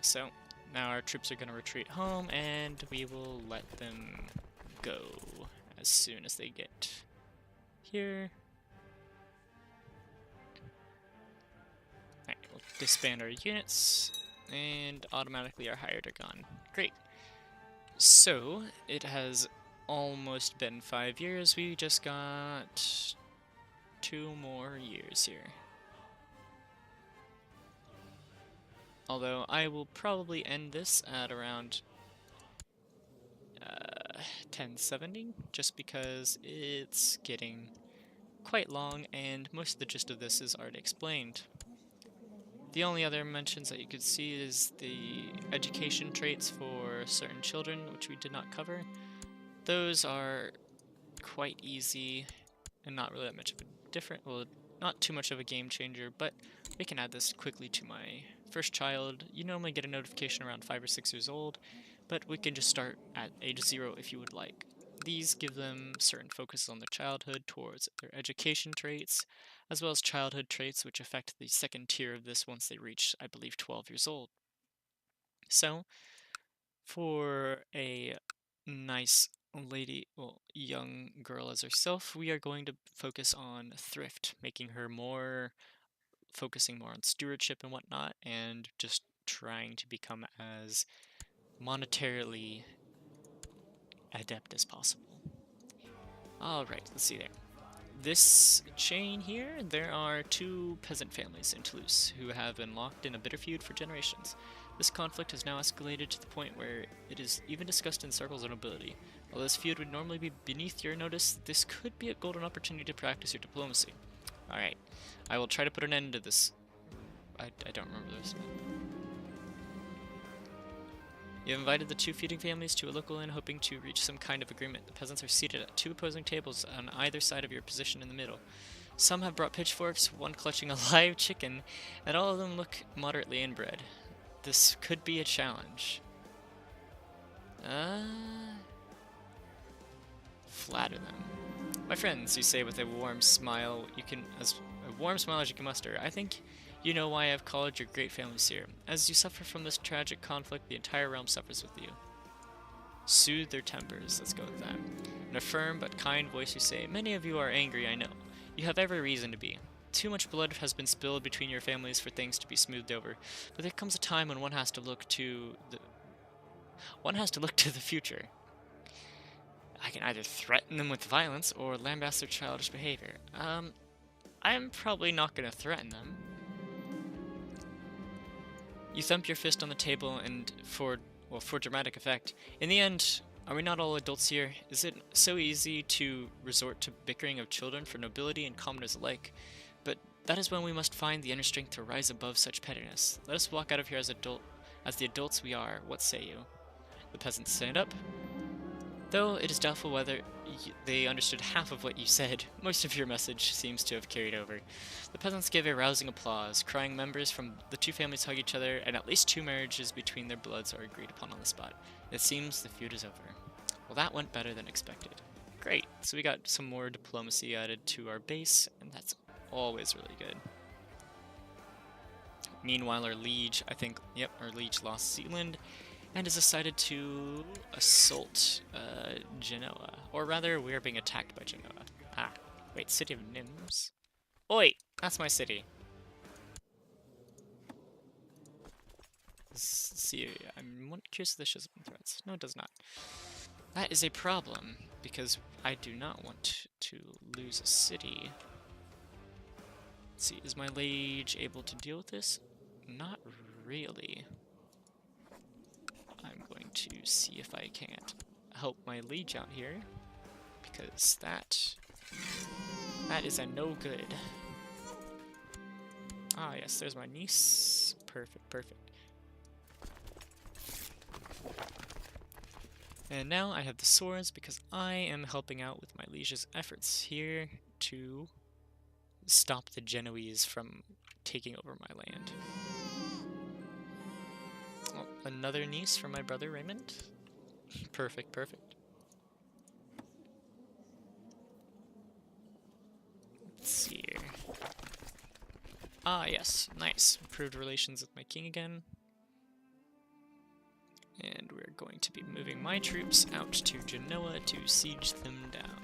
So, now our troops are going to retreat home, and we will let them go as soon as they get here. Alright, we'll disband our units, and automatically our hired are gone. Great. So, it has almost been 5 years. We just got 2 more years here. Although, I will probably end this at around 1070, just because it's getting quite long, and most of the gist of this is already explained. The only other mentions that you could see is the education traits for certain children, which we did not cover. Those are quite easy and not really that much of a well, not too much of a game changer, but we can add this quickly to my first child. You normally get a notification around 5 or 6 years old, but we can just start at age 0 if you would like. These give them certain focuses on their childhood towards their education traits, as well as childhood traits which affect the second tier of this once they reach, I believe, 12 years old. So, for a nice lady, well, young girl as herself, we are going to focus on thrift, making her focusing more on stewardship and whatnot, and just trying to become as monetarily adept as possible. Alright, let's see there. This chain here, there are 2 peasant families in Toulouse who have been locked in a bitter feud for generations. This conflict has now escalated to the point where it is even discussed in circles of nobility. Although this feud would normally be beneath your notice, this could be a golden opportunity to practice your diplomacy. Alright, I will try to put an end to this. I don't remember this. You have invited the 2 feuding families to a local inn, hoping to reach some kind of agreement. The peasants are seated at 2 opposing tables on either side of your position in the middle. Some have brought pitchforks, one clutching a live chicken, and all of them look moderately inbred. This could be a challenge. Flatter them. My friends, you say with a warm smile as warm smile as you can muster. I think you know why I have called your great families here. As you suffer from this tragic conflict, the entire realm suffers with you. Soothe their tempers. Let's go with that. In a firm but kind voice you say, many of you are angry, I know. You have every reason to be. Too much blood has been spilled between your families for things to be smoothed over. But there comes a time when one has to look to the future. I can either threaten them with violence or lambast their childish behavior. I'm probably not going to threaten them. You thump your fist on the table and for dramatic effect. In the end, are we not all adults here? Is it so easy to resort to bickering of children for nobility and commoners alike? But That is when we must find the inner strength to rise above such pettiness. Let us walk out of here as the adults we are. What say you? The peasants stand up. Though it is doubtful whether they understood half of what you said, most of your message seems to have carried over. The peasants give a rousing applause. Crying members from the two families hug each other, and at least 2 marriages between their bloods are agreed upon on the spot. It seems the feud is over. Well, that went better than expected. Great, so we got some more diplomacy added to our base, and that's always really good. Meanwhile, our liege, our liege lost Zealand, and has decided to assault Genoa. Or rather, we are being attacked by Genoa. Ah, wait, City of Nims? Oi! That's my city. Let's see, I'm curious if this shows up in threats. No, it does not. That is a problem, because I do not want to lose a city. Let's see, is my liege able to deal with this? Not really. I'm going to see if I can't help my liege out here, because that is a no good. Ah yes, there's my niece. Perfect, perfect. And now I have the swords because I am helping out with my liege's efforts here to stop the Genoese from taking over my land. Oh, another niece from my brother Raymond. Perfect, perfect. Let's see here. Ah, yes, nice. Improved relations with my king again. And we're going to be moving my troops out to Genoa to siege them down.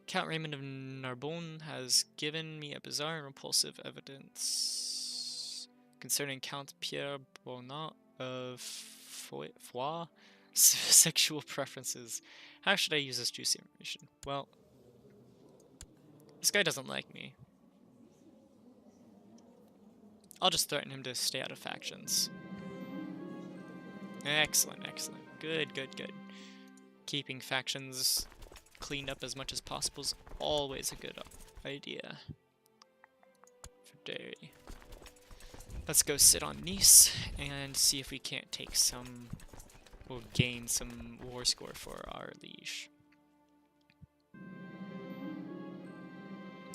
Count Raymond of Narbonne has given me a bizarre and repulsive evidence concerning Count Pierre Bonnat of Foix' sexual preferences. How should I use this juicy information? Well, this guy doesn't like me. I'll just threaten him to stay out of factions. Excellent, excellent. Good, good, good. Keeping factions cleaned up as much as possible is always a good idea. For dairy. Let's go sit on Nice and see if we can't take some, or gain some war score for our liege.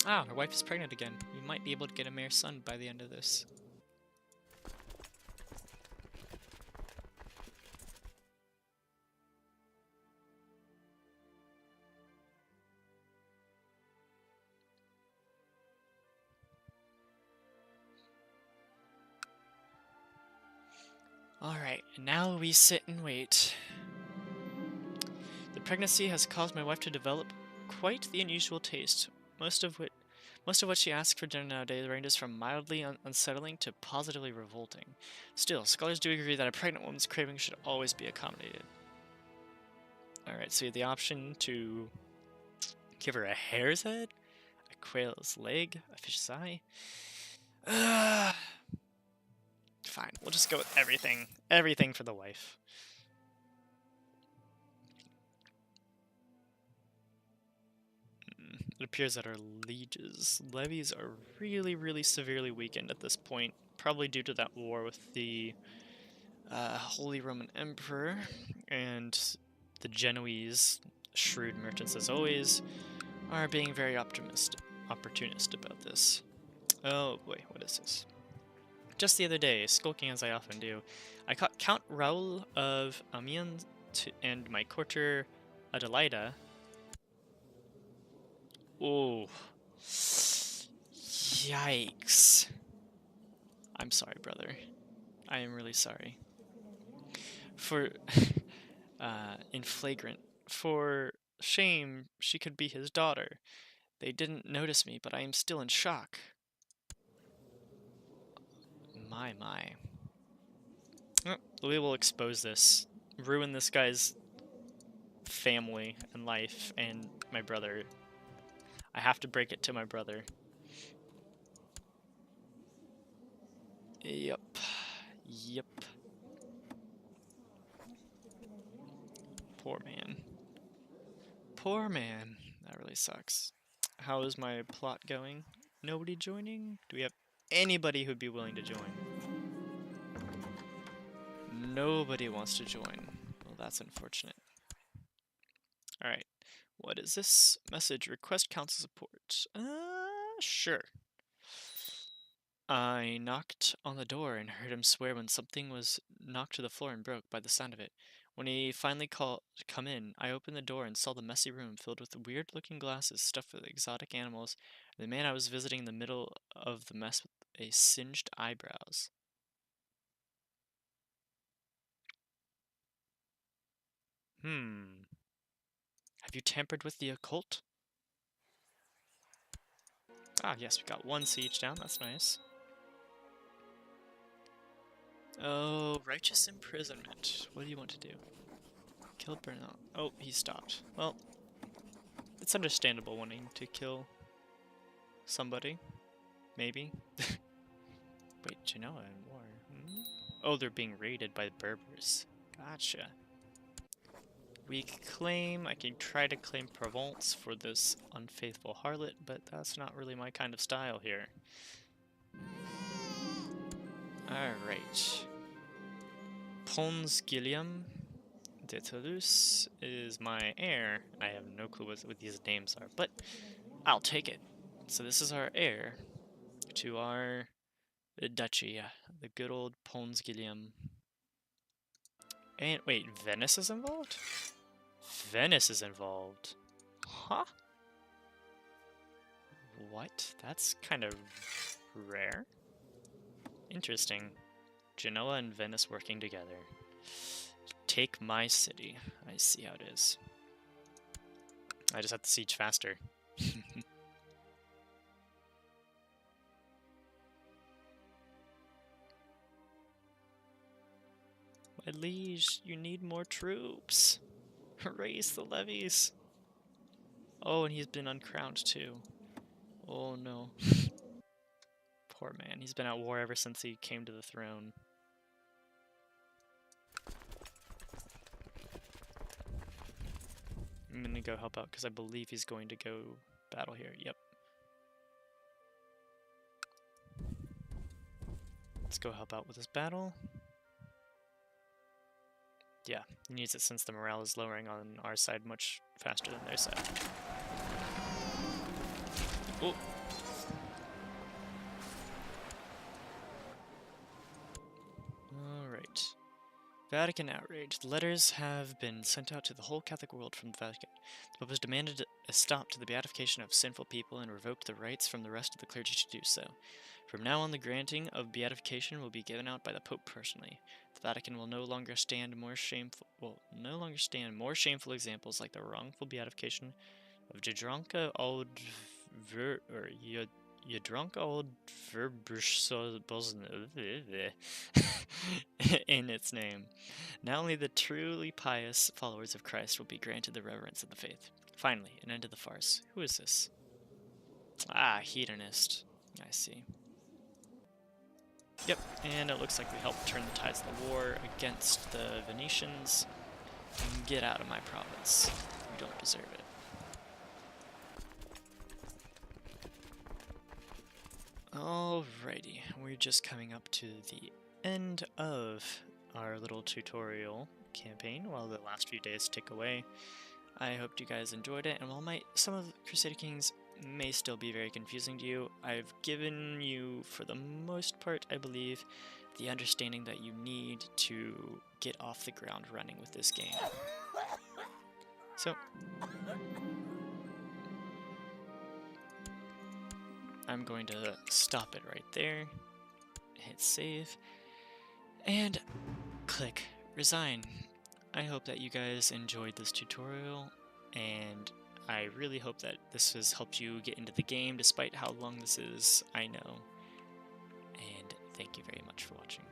Ah, our wife is pregnant again. We might be able to get a mare son by the end of this. Alright, now we sit and wait. The pregnancy has caused my wife to develop quite the unusual taste. Most of what she asks for dinner nowadays ranges from mildly unsettling to positively revolting. Still, scholars do agree that a pregnant woman's craving should always be accommodated. Alright, so we have the option to give her a hare's head, a quail's leg, a fish's eye. Fine, we'll just go with everything. Everything for the wife. It appears that our levies are really, really severely weakened at this point, probably due to that war with the Holy Roman Emperor, and the Genoese, shrewd merchants as always, are being very opportunist about this. Oh boy, what is this? Just the other day, skulking as I often do, I caught Count Raoul of Amiens and my courtier Adelaida. Oh, yikes. I'm sorry, brother. I am really sorry. For, in flagrant, for shame, she could be his daughter. They didn't notice me, but I am still in shock. My. Oh, we will expose this. Ruin this guy's family and life and my brother. I have to break it to my brother. Yep. Poor man. Poor man. That really sucks. How is my plot going? Nobody joining? Do we have anybody who'd be willing to join? Nobody wants to join. Well, that's unfortunate. Alright. What is this? Message, request council support. Sure. I knocked on the door and heard him swear when something was knocked to the floor and broke by the sound of it. When he finally called come in, I opened the door and saw the messy room filled with weird-looking glasses stuffed with exotic animals. The man I was visiting in the middle of the mess with a singed eyebrows. Have you tampered with the occult? Ah, yes, we got one siege down. That's nice. Oh, righteous imprisonment. What do you want to do? Killed Burnout. Oh, he stopped. Well, it's understandable wanting to kill somebody. Maybe. Wait, Genoa in war. Oh, they're being raided by the Berbers. Gotcha. Weak claim. I can try to claim Provence for this unfaithful harlot, but that's not really my kind of style here. Alright. Pons Guillaume de Toulouse is my heir. I have no clue what these names are, but I'll take it. So this is our heir to our duchy, the good old Pons Guillaume. And wait, Venice is involved? Venice is involved. Huh? What? That's kind of rare. Interesting. Genoa and Venice working together. Take my city. I see how it is. I just have to siege faster. My liege, you need more troops. Raise the levies. Oh, and he's been uncrowned too. Oh no. Poor man, he's been at war ever since he came to the throne. I'm gonna go help out because I believe he's going to go battle here. Yep. Let's go help out with this battle. Yeah, he needs it since the morale is lowering on our side much faster than their side. Oh! Alright. Vatican outrage. Letters have been sent out to the whole Catholic world from the Vatican. The Pope has demanded a stop to the beatification of sinful people and revoked the rights from the rest of the clergy to do so. From now on, the granting of beatification will be given out by the Pope personally. The Vatican will no longer stand more shameful examples like the wrongful beatification of Jadranka old Jadranka old in its name. Now only the truly pious followers of Christ will be granted the reverence of the faith. Finally, an end to the farce. Who is this? Ah, hedonist. I see. Yep, and it looks like we helped turn the tides of the war against the Venetians. Get out of my province. You don't deserve it. Alrighty, we're just coming up to the end of our little tutorial campaign while the last few days tick away. I hope you guys enjoyed it, and while some of Crusader Kings may still be very confusing to you, I've given you, for the most part, I believe, the understanding that you need to get off the ground running with this game. So, I'm going to stop it right there, hit save, and click resign. I hope that you guys enjoyed this tutorial, and I really hope that this has helped you get into the game despite how long this is, I know. And thank you very much for watching.